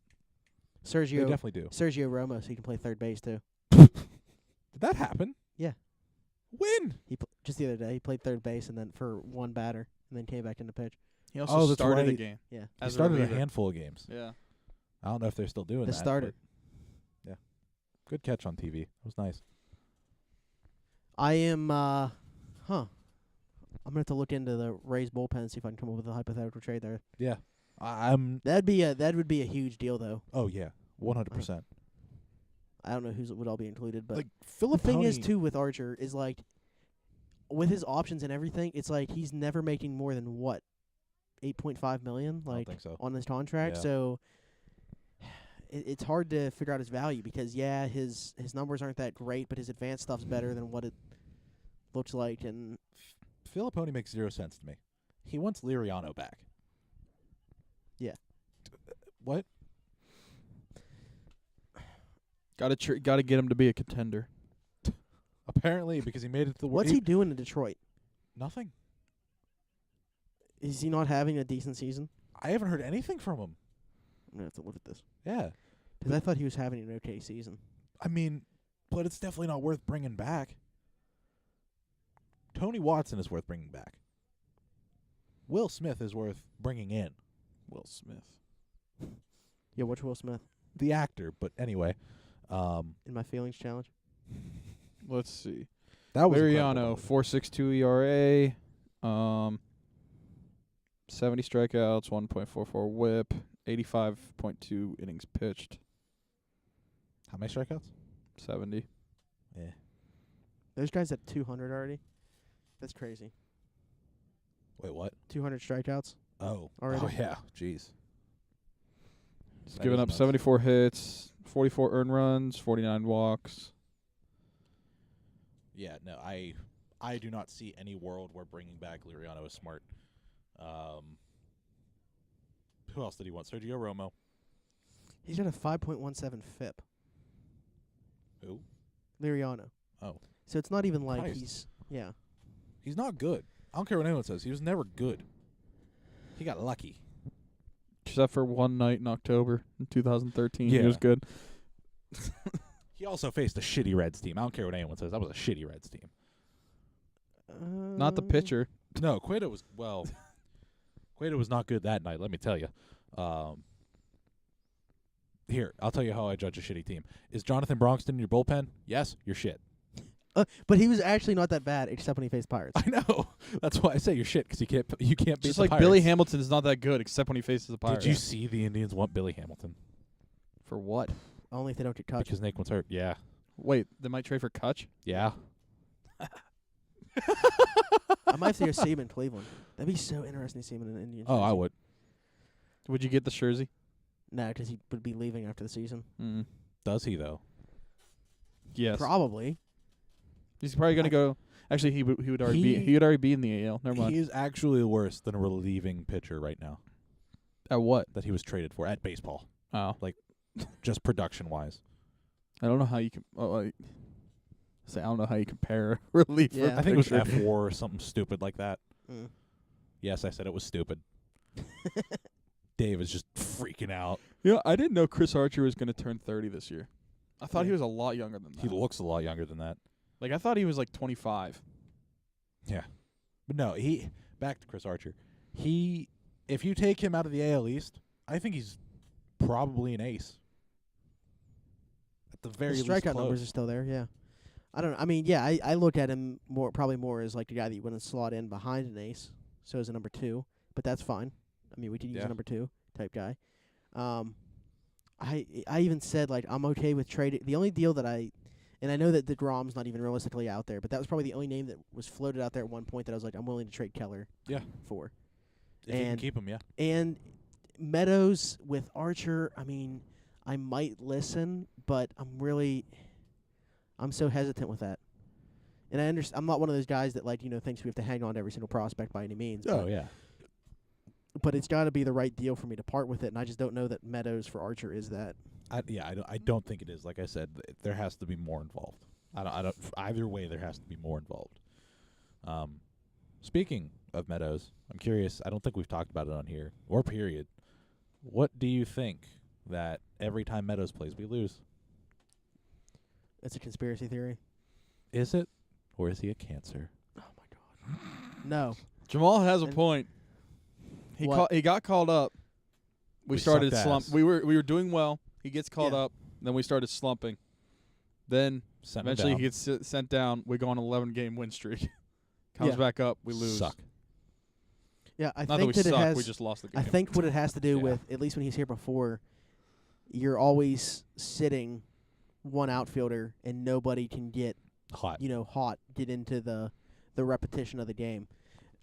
They Sergio definitely do. Romo so he can play third base too. Did that happen? Yeah. When? Just the other day, he played third base and then for one batter, and then came back in to pitch. He Oh, also that's started a right. game. Yeah. He As started a reliever. handful of games. Yeah. I don't know if they're still doing They that. started. but Yeah. Good catch on TV. It was nice. I am. I'm gonna have to look into the Rays bullpen and see if I can come up with a hypothetical trade there. Yeah. I'm. That would be a huge deal though. Oh yeah, 100%. I don't know who would all be included, but Like the thing is Filipponi- too with Archer is like, with his options and everything, it's like he's never making more than what, 8.5 million, I don't like think so. on his contract. Yeah. So it's hard to figure out his value because his numbers aren't that great, but his advanced stuff's better than what it looks like. And Filipponi makes 0 sense to me. He wants Liriano back. Yeah. What? Got to get him to be a contender. Apparently, because he made it to the what's he doing in Detroit? Nothing. Is he not having a decent season? I haven't heard anything from him. I'm gonna have to look at this Yeah. because I thought he was having an okay season. I mean, but it's definitely not worth bringing back. Tony Watson is worth bringing back. Will Smith is worth bringing in. Will Smith. Yeah, watch Will Smith The actor, but anyway. in my feelings challenge. Let's see. That was Liriano, incredible. 4.62 ERA, 70 strikeouts, 1.44 WHIP, 85.2 innings pitched, How many strikeouts? 70. Yeah. Those guys at 200 already. That's crazy. Wait, what? 200 strikeouts. Oh. Already? Oh, yeah. Jeez. He's That given is up nuts. 74 hits, 44 earned runs, 49 walks. Yeah, no, I do not see any world where bringing back Liriano is smart. Who else did he want? Sergio Romo. He's got a 5.17 FIP. Who? Liriano. Oh. So it's not even like Christ. he's yeah. He's not good. I don't care what anyone says. He was never good. He got lucky. Except for one night in October in 2013. Yeah. He was good. He also faced a shitty Reds team. I don't care what anyone says. That was a shitty Reds team. Not the pitcher. No, Cueto was Cueto was not good that night, let me tell you. Here, I'll tell you how I judge a shitty team. Is Jonathan Bronxton in your bullpen? Yes, you're shit. But he was actually not that bad, except when he faced Pirates. I know. That's why I say you're shit, because you can't beat Just the like Pirates. Billy Hamilton is not that good except when he faces the Pirates. Did you see the Indians want Billy Hamilton? For what? Only if they don't get touched. Because Nick was hurt. Yeah. Wait, they might trade for Kutch? Yeah. I might have to see him in Cleveland. That'd be so interesting to see him in an Indian. Oh, I jersey. would. Would you get the jersey? No, because he would be leaving after the season. Mm. Does he, though? Yes. Probably. He's probably going to go. Actually, he would already be. He- He would already be in the AL. Never mind. He is actually worse than a relieving pitcher right now At what? that he was traded for at baseball, Oh, just production-wise. I don't know how you can. I don't know how you compare reliever. Yeah. I think it was pitcher. F4 or something stupid like that. Mm. Yes, I said it was stupid. Dave is just freaking out. You know, I didn't know Chris Archer was going to turn 30 this year. I thought he Yeah. was a lot younger than that. He looks a lot younger than that. Like I thought he was like 25. But no, back to Chris Archer. If you take him out of the AL East, I think he's probably an ace. At the very His least, strikeout numbers are still there. Yeah. I don't know. I mean, yeah, I look at him probably more as like the guy that you wouldn't slot in behind an ace, so as a number 2. But that's fine. I mean, we could use Yeah. a number 2 type guy. I even said like I'm okay with trading. The only deal that and I know that DeGrom's not even realistically out there, but that was probably the only name that was floated out there at one point that I was like, I'm willing to trade Keller. Yeah. For. if you can and- keep him, yeah. And Meadows with Archer, I mean, I might listen, but I'm so hesitant with that. And I understand I'm not one of those guys that thinks we have to hang on to every single prospect by any means. Oh, yeah. But it's got to be the right deal for me to part with it, and I just don't know that Meadows for Archer is that. I don't think it is. Like I said, there has to be more involved. I don't. Either way, there has to be more involved. Speaking of Meadows, I'm curious. I don't think we've talked about it on here or period. What do you think that every time Meadows plays, we lose? It's a conspiracy theory. Is it, or is he a cancer? Oh my god. No. Jamal has a And- point. What? He got called up. We started sucked slump. ass. We were doing well. He gets called Yeah. up. Then we started slumping. Then Sent him eventually down. he gets sent down. We go on an 11-game win streak. Comes Yeah. back up. We lose. Suck. Yeah, I Not that think we that it suck. has We just lost the game. I think what it has to do Yeah. with, at least when he's here before, you're always sitting one outfielder and nobody can get Hot. get into the repetition of the game.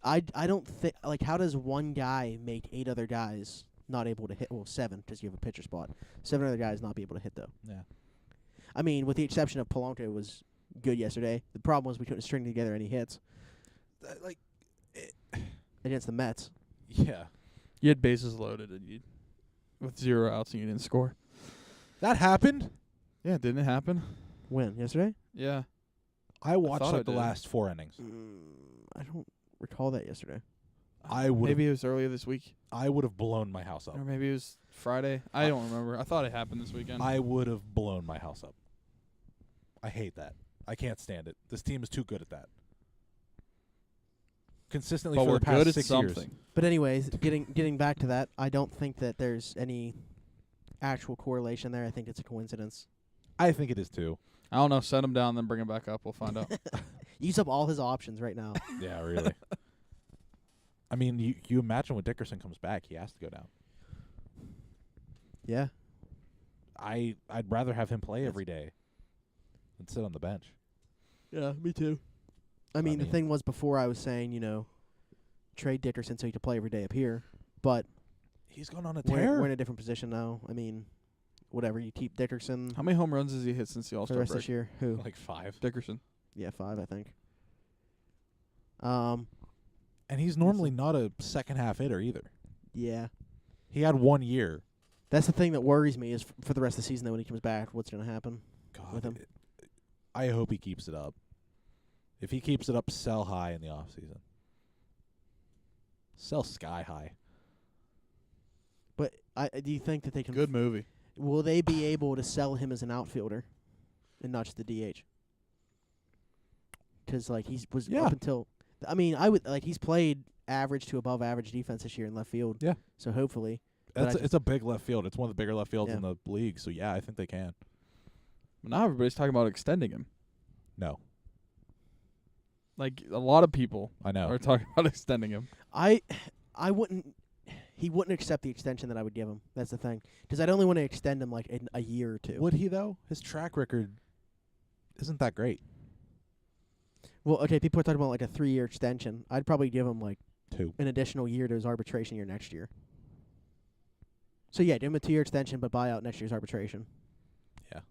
I don't think how does one guy make 8 other guys not able to hit? Well, 7 because you have a pitcher spot. 7 other guys not be able to hit though. Yeah. I mean, with the exception of Polanco was good yesterday. The problem was we couldn't string together any hits against the Mets. Yeah. You had bases loaded and with 0 outs and you didn't score. That happened. Yeah, didn't it happen? When yesterday? Yeah. I watched thought like it the did. last 4 innings. I don't recall that yesterday. I would Maybe it was earlier this week, I would have blown my house up. or maybe it was Friday. I don't remember. I thought it happened this weekend. I would have blown my house up. I hate that. I can't stand it. This team is too good at that. Consistently but for we're the past good at 6 something. years. But anyways, getting back to that, I don't think that there's any actual correlation there. I think it's a coincidence. I think it is too. I don't know. Send him down, then bring him back up. We'll find out. Use up all his options right now. Yeah, really. I mean, you imagine when Dickerson comes back, he has to go down. Yeah. I'd rather have him play every day than sit on the bench. Yeah, me too. I mean, the thing was before I was saying, trade Dickerson so he could play every day up here, but He's going on a we're tear. in a different position now. I mean, whatever, you keep Dickerson How many home runs has he hit since the for the All-Star rest of break? this year. Who? Like 5. Dickerson. Yeah, 5, I think. And he's normally not a second half hitter either. Yeah. He had 1 year. That's the thing that worries me is for the rest of the season, though, when he comes back, what's going to happen? God, With him. I hope he keeps it up. If he keeps it up, sell high in the off season. Sell sky high. But do you think that they can? Good movie. Will they be able to sell him as an outfielder, and not just the DH? Because was Yeah. up until. I mean, I would he's played average to above average defense this year in left field. Yeah. So hopefully, But It's a big left field. It's one of the bigger left fields Yeah. in the league. So yeah, I think they can. But now everybody's talking about extending him. No, Like, a lot of people I know. are talking about extending him. I wouldn't. He wouldn't accept the extension that I would give him. That's the thing. Because I'd only want to extend him in a year or two. Would he though? His track record isn't that great. Well, okay, people are talking about a 3-year extension. I'd probably give him 2. an additional year to his arbitration year next year. So yeah, give him a 2-year extension, but buy out next year's arbitration. Yeah.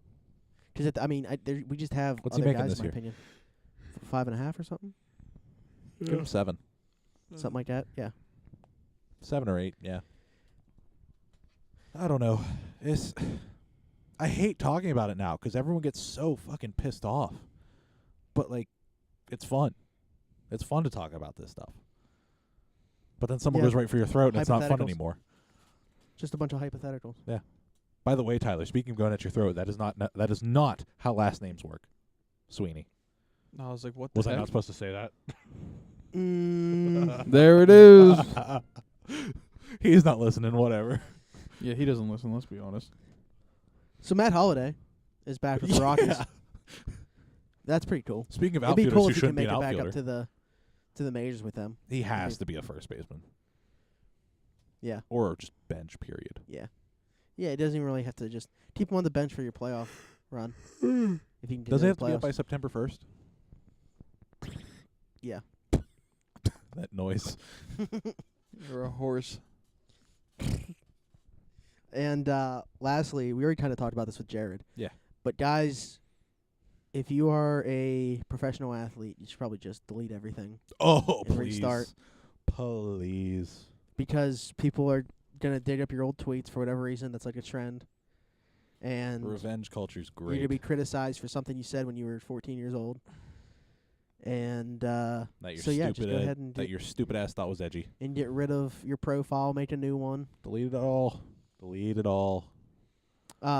Because we just have What's he other making guys, this in my year? opinion, 5.5 or something, Give him 7. something like that. Yeah. 7 or 8. Yeah. I don't know. I hate talking about it now because everyone gets so fucking pissed off. But it's fun. It's fun to talk about this stuff. But then someone Yeah. goes right for your throat and it's not fun Hypotheticals. anymore. Just a bunch of hypotheticals. By the way, Tyler, speaking of going at your throat, that is not how last names work. Sweeney. I was like, what the Was I heck? not supposed to say that? There it is. He's not listening, whatever. Yeah, he doesn't listen, let's be honest. So Matt Holliday is back with the Rockies. Yeah. That's pretty cool. Speaking of It'd be outfielders cool who if he can shouldn't be make an it back outfielder, up to the majors with them. he has to be a first baseman. Yeah. Or just bench, period. Yeah. Yeah, it doesn't even really have to just keep him on the bench for your playoff run. If you can get Does into it have the to be up playoffs. by September 1st? Yeah. That noise. You're a horse. And lastly, we already kind of talked about this with Jared. Yeah. But guys, if you are a professional athlete, you should probably just delete everything Oh, and please. restart. Please. Because people are going to dig up your old tweets for whatever reason. That's like a trend. And Revenge culture's you're going to great. be criticized for something you said when you were 14 years old. And That your so yeah, stupid just go ahead and that your stupid ass thought was edgy. get rid of your profile, make a new one. Delete it all. Delete it all.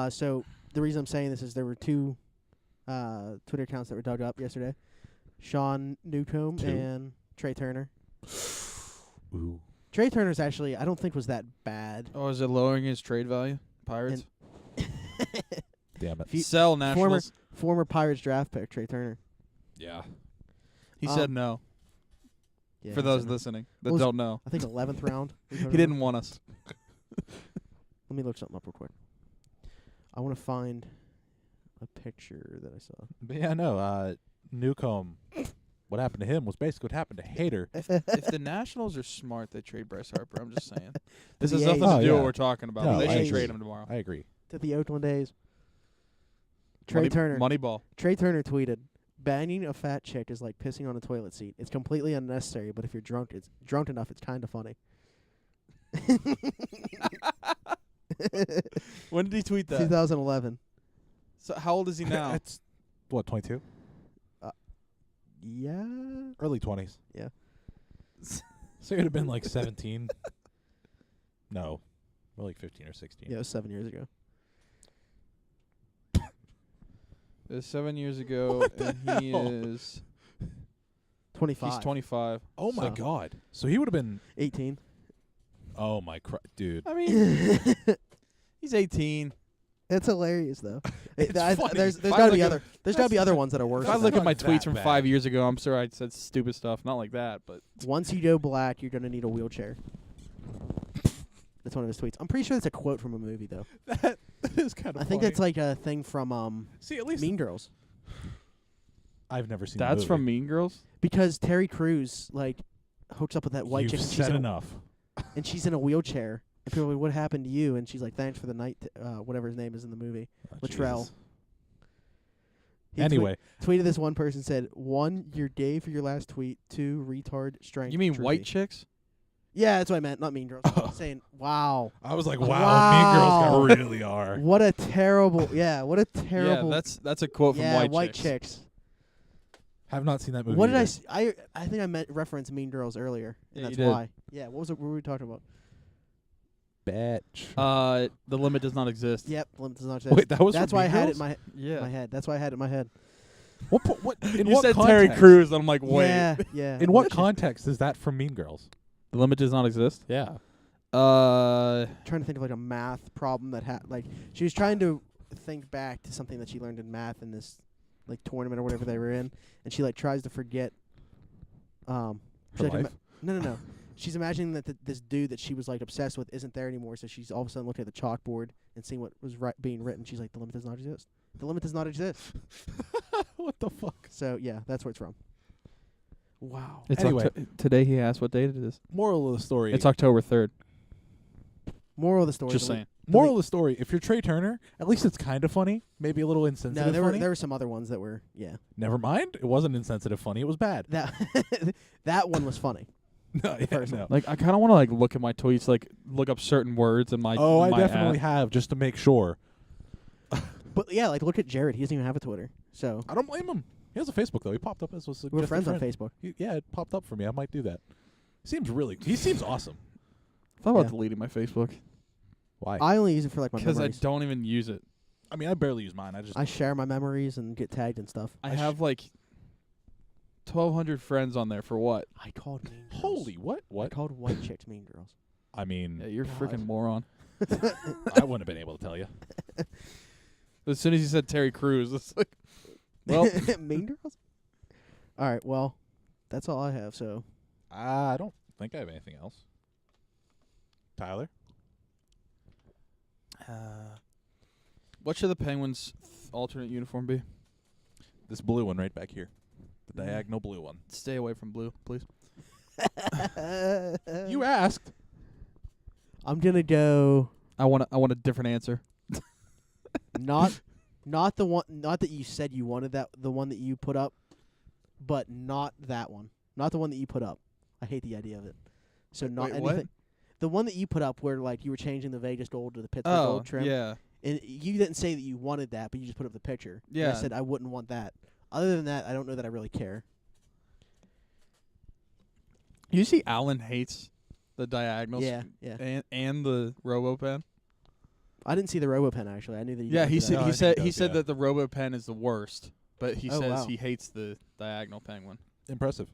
So the reason I'm saying this is there were 2 Twitter accounts that were dug up yesterday. Sean Newcomb 2? and Trey Turner. Ooh. Trey Turner's actually I don't think was that bad. Oh, is it lowering his trade value? Pirates? Damn it. If you- Sell Nationals. Former Pirates draft pick Trey Turner. Yeah. He said no. Yeah, For he those said no. listening that What was- don't know. I think 11th round. He didn't want us. Let me look something up real quick. I want to find a picture that I saw. But yeah, no. Newcomb, what happened to him was basically what happened to Hader. If the Nationals are smart, they trade Bryce Harper. I'm just saying. This the has nothing A's. to Oh, do with yeah. what we're talking about. No, they I should agree. trade him tomorrow. I agree. To the Oakland A's. Trey Turner. Moneyball. Trey Turner tweeted, "Banging a fat chick is like pissing on a toilet seat. It's completely unnecessary, but if you're drunk enough, it's kind of funny." When did he tweet that? 2011. So how old is he now? It's, what, 22? Yeah. Early 20s. So you'd have been like 17. No, more like 15 or 16. Yeah, it was 7 years ago. It was 7 years ago, and he hell? is 25. he's 25. Oh my So- god. So he would have been. 18. Oh my dude. I mean, he's 18. It's hilarious though. It's funny. There's If I got to be look other. There's got to be other ones that are worse. If I than look that. at my not tweets that from bad. 5 years ago, I'm sure I said stupid stuff. Not like that, but Once you go black, you're gonna need a wheelchair. That's one of his tweets. I'm pretty sure that's a quote from a movie though. That is kind of. I think that's like a thing from See, at least Mean Girls. I've never seen. the that's movie. from Mean Girls. Because Terry Crews like hooks up with that white You've chick, and she's said in a- enough. and she's in a wheelchair. And people are like, "What happened to you?" And she's like, "Thanks for the night." Whatever his name is in the movie. Oh, Latrell. Jesus. He Anyway, tweeted this one person said, 1, you're gay for your last tweet. 2, retard strength. You mean Droopy." white chicks? Yeah, that's what I meant. Not Mean Girls. Oh. Saying, wow, I was like, wow, Wow. Mean Girls really are. what a terrible. Yeah, what a terrible. Yeah, that's a quote from yeah, White chicks. Have not seen that movie. What did I? either. I think I meant reference Mean Girls earlier, and Yeah, that's you did. why. Yeah, what were we talking about? Bitch. The limit does not exist. Yep, limit does not Wait, that was That's from why I Mean had it Girls? in my Yeah. head. That's why I had it in my head. What? In You what said context? Terry Crews, and I'm like, wait. Yeah, yeah. In what context is that from Mean Girls? The limit does not exist. Yeah. Trying to think of like a math problem that had like she was trying to think back to something that she learned in math in this like tournament or whatever they were in, and she like tries to forget. She's Her like, life? no. She's imagining that this dude that she was like obsessed with isn't there anymore, so she's all of a sudden looking at the chalkboard and seeing what was being written. She's like, the limit does not exist. The limit does not exist. What the fuck? So yeah, that's where it's from. Wow. It's Anyway. today he asked what date it is. Moral of the story. It's October 3rd. Moral of the story. Just the saying. Moral of the story. If you're Trey Turner, at least it's kind of funny. Maybe a little insensitive. No, funny. there were some other ones that were Never mind. It wasn't insensitive funny. It was bad. that that one was funny. No, yeah, first no. Like I kind of want to like look at my tweets, like look up certain words in my. Oh, I my definitely app. have, just to make sure. But yeah, like look at Jared. He doesn't even have a Twitter. So I don't blame him. He has a Facebook though. He popped up as a suggested we're friends on friend. Facebook. Yeah, it popped up for me. I might do that. He seems awesome. I thought about Yeah. deleting my Facebook Why? I only use it for like my because I memories. don't even use it. I mean, I barely use mine. I share my memories and get tagged and stuff. I have like 1,200 friends on there for what? I called Mean Girls. Holy what? I What? called white chicks Mean Girls. I mean, Yeah, you're a God. freaking moron. I wouldn't have been able to tell you. As soon as you said Terry Crews, it's like, well, Mean Girls. All right. Well, that's all I have. So I don't think I have anything else. Tyler? what should the Penguins' alternate uniform be? This blue one right back here. The diagonal blue one. Stay away from blue, please. You asked. I'm gonna go I want a different answer. not the one, not that you said you wanted that, the one that you put up, but not that one, not the one that you put up. I hate the idea of it. So not Wait, anything. what? The one that you put up where like you were changing the Vegas gold to the Pittsburgh Oh, gold trim. yeah. And you didn't say that you wanted that, but you just put up the picture. And Yeah. I said I wouldn't want that. Other than that, I don't know that I really care. You see, Alan hates the diagonals. Yeah, yeah. And the RoboPen. I didn't see the RoboPen actually. I knew that. You Yeah, got he to that. said No, I he think said he he does, said yeah. that the RoboPen is the worst, but he Oh, says wow. he hates the diagonal Penguin. Impressive.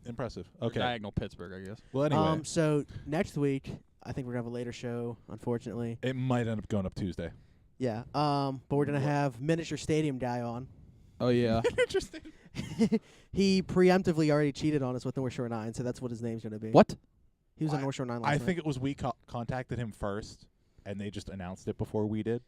Impressive. Or Okay. diagonal Pittsburgh, I guess. Well, anyway, So next week, I think we're gonna have a later show. Unfortunately, it might end up going up Tuesday. yeah. But we're gonna What? have miniature stadium guy on. Oh yeah. Interesting. He preemptively already cheated on us with North Shore 9, so that's what his name's gonna be. What? He was on I- North Shore 9 last I night. think it was we contacted him first, and they just announced it before we did.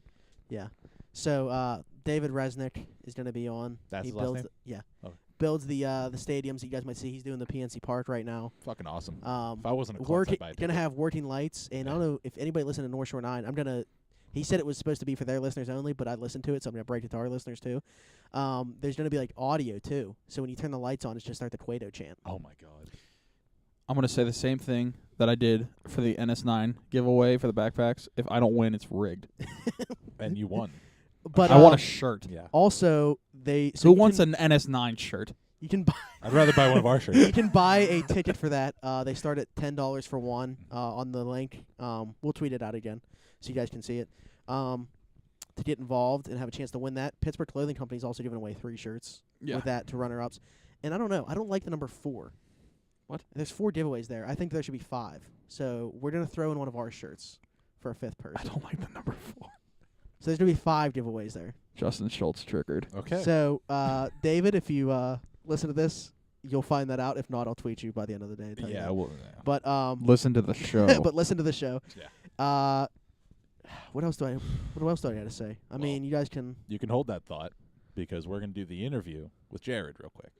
Yeah. So David Resnick is gonna be on. That's he his last builds name? yeah. Oh. Builds the stadiums you guys might see. He's doing the PNC Park right now. Fucking awesome. Um, If I wasn't a club, working, I'd buy a gonna ticket. have working lights, and I don't know if anybody listened to North Shore 9. I'm gonna. He said it was supposed to be for their listeners only, but I listened to it, so I'm gonna break it to our listeners too. There's gonna be like audio too, so when you turn the lights on, it's just start the Cueto chant. Oh my god. I'm gonna say the same thing that I did for the NS9 giveaway for the backpacks. If I don't win, it's rigged. And you won. But I want a shirt. Yeah. also they. So Who you wants can, an NS9 shirt? You can buy I'd rather buy one of our shirts. you can buy a ticket for that. They start at $10 for one on the link. We'll tweet it out again so you guys can see it. To get involved and have a chance to win that, Pittsburgh Clothing Company is also giving away 3 shirts with that to runner-ups. And I don't know. I don't like the number 4. What? There's 4 giveaways there. I think there should be 5. So we're going to throw in one of our shirts for a 5th person. I don't like the number 4. So there's going to be 5 giveaways there. Justin Schultz triggered. Okay. So, David, if you listen to this, you'll find that out. If not, I'll tweet you by the end of the day. and tell you yeah, that. well, But Listen to the show. but listen to the show. Yeah. What else do I got to say? I mean, you guys can. you can hold that thought because we're going to do the interview with Jared real quick.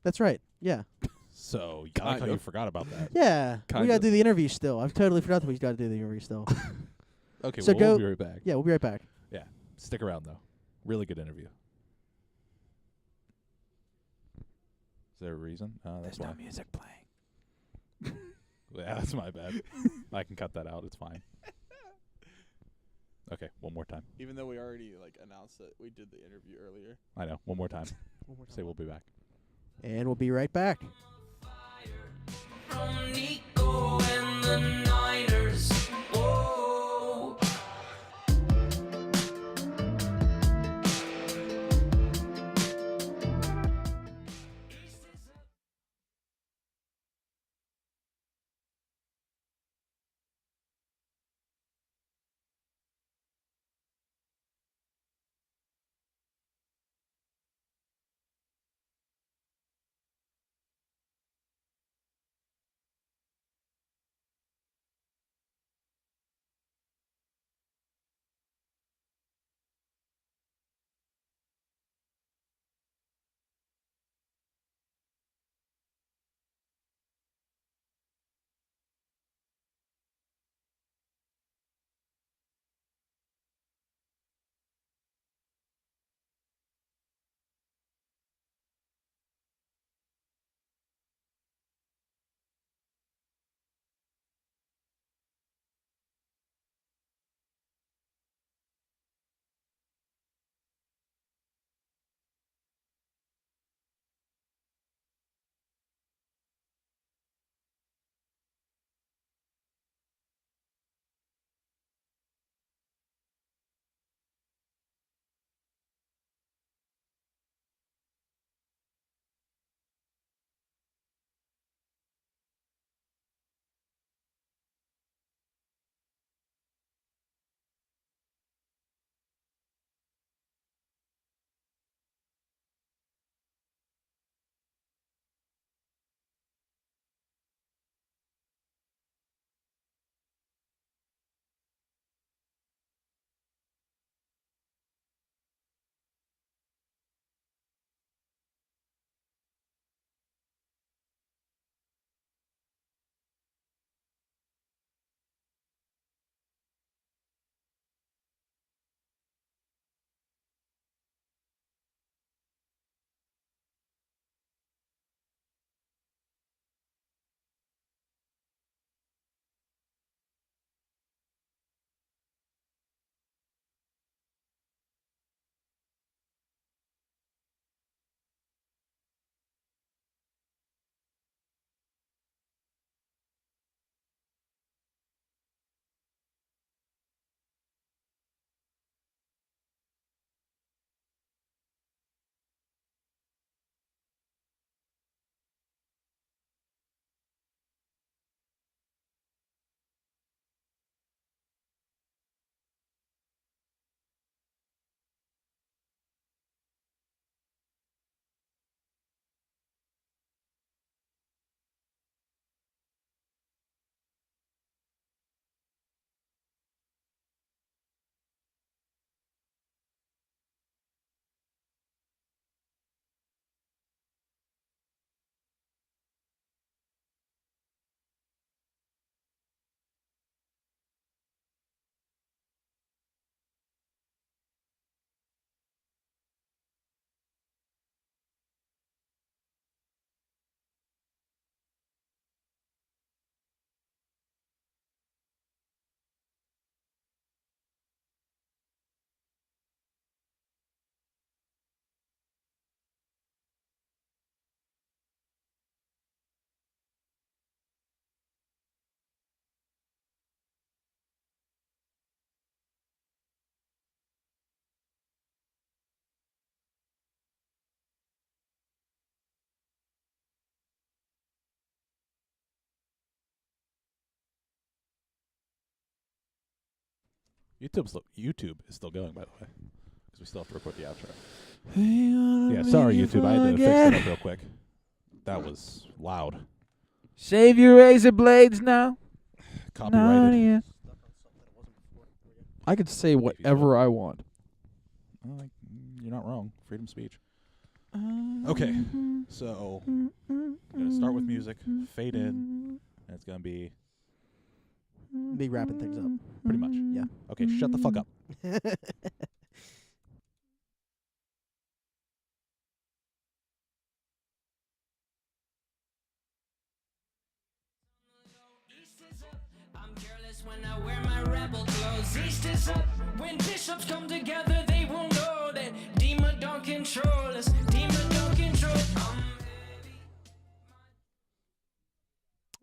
That's right. Yeah. So I like Kind how you of. forgot about that. Yeah. Kind We got to of. do the interview still. I've totally forgot that we got to do the interview still. Okay, So we'll go- be right back. Yeah, we'll be right back. Stick around though. Really good interview. Is there a reason? That's why. music playing. Yeah, that's my bad. I can cut that out. It's fine. Okay, one more time. Even though we already announced that we did the interview earlier. I know. One more time. One more time. Say we'll be back. And we'll be right back. From Nico and the Niners. Whoa. YouTube is still going, by the way, because we still have to record the outro. Yeah, sorry, YouTube. I had to fix that up real quick. That was loud. Save your razor blades now. Copyrighted. Narnia. I could say whatever I want. You're not wrong. Freedom of speech. Okay, so I'm going to start with music, fade in, and it's going to be Me wrapping things up. pretty much. Yeah. Okay, shut the fuck up. East is up. I'm careless when I wear my rebel clothes. East is up. When bishops come together, they will know that demon don't control us. Demon don't control.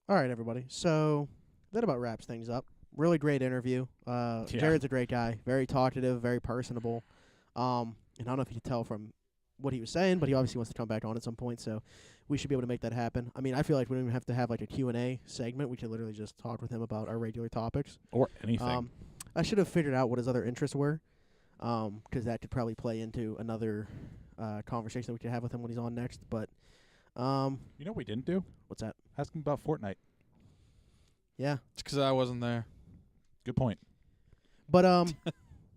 All right, everybody. So that about wraps things up. Really great interview. Jared's a great guy. Very talkative, very personable. And I don't know if you could tell from what he was saying, but he obviously wants to come back on at some point, so we should be able to make that happen. I mean, I feel like we don't even have to have like a Q&A segment. We could literally just talk with him about our regular topics. Or anything. I should have figured out what his other interests were, because that could probably play into another conversation that we could have with him when he's on next. But You know what we didn't do? what's that? Ask him about Fortnite. Yeah. It's because I wasn't there. Good point. But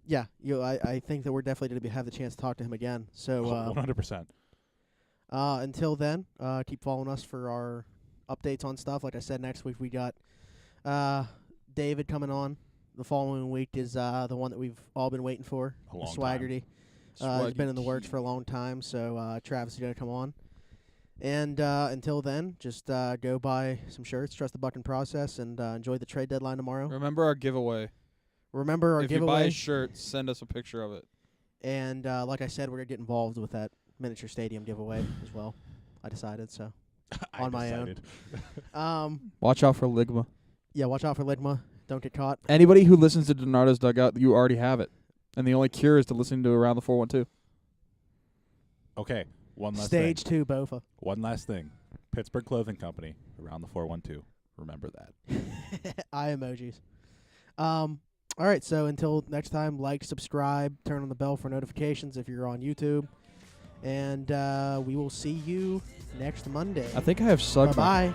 yeah, I think that we're definitely going to have the chance to talk to him again. So 100%. until then, keep following us for our updates on stuff. Like I said, next week we got David coming on. The following week is the one that we've all been waiting for. A long Swaggerty. It's been in the works for a long time, so Travis is going to come on. And until then, just go buy some shirts, trust the Bucking process, and enjoy the trade deadline tomorrow. Remember our giveaway. Remember our If you buy giveaway. a shirt, send us a picture of it. And like I said, we're going to get involved with that miniature stadium giveaway as well. I decided, so. On my own. Watch out for Ligma. Yeah, watch out for Ligma. Don't get caught. Anybody who listens to Donardo's Dugout, you already have it. And the only cure is to listen to Around the 412. Okay, one last Stage thing. 2, Bofa. One last thing. Pittsburgh Clothing Company, Around the 412. Remember that. Eye emojis. All right, so until next time, like, subscribe, turn on the bell for notifications if you're on YouTube. And we will see you next Monday. I think I have Sugma. Bye-bye.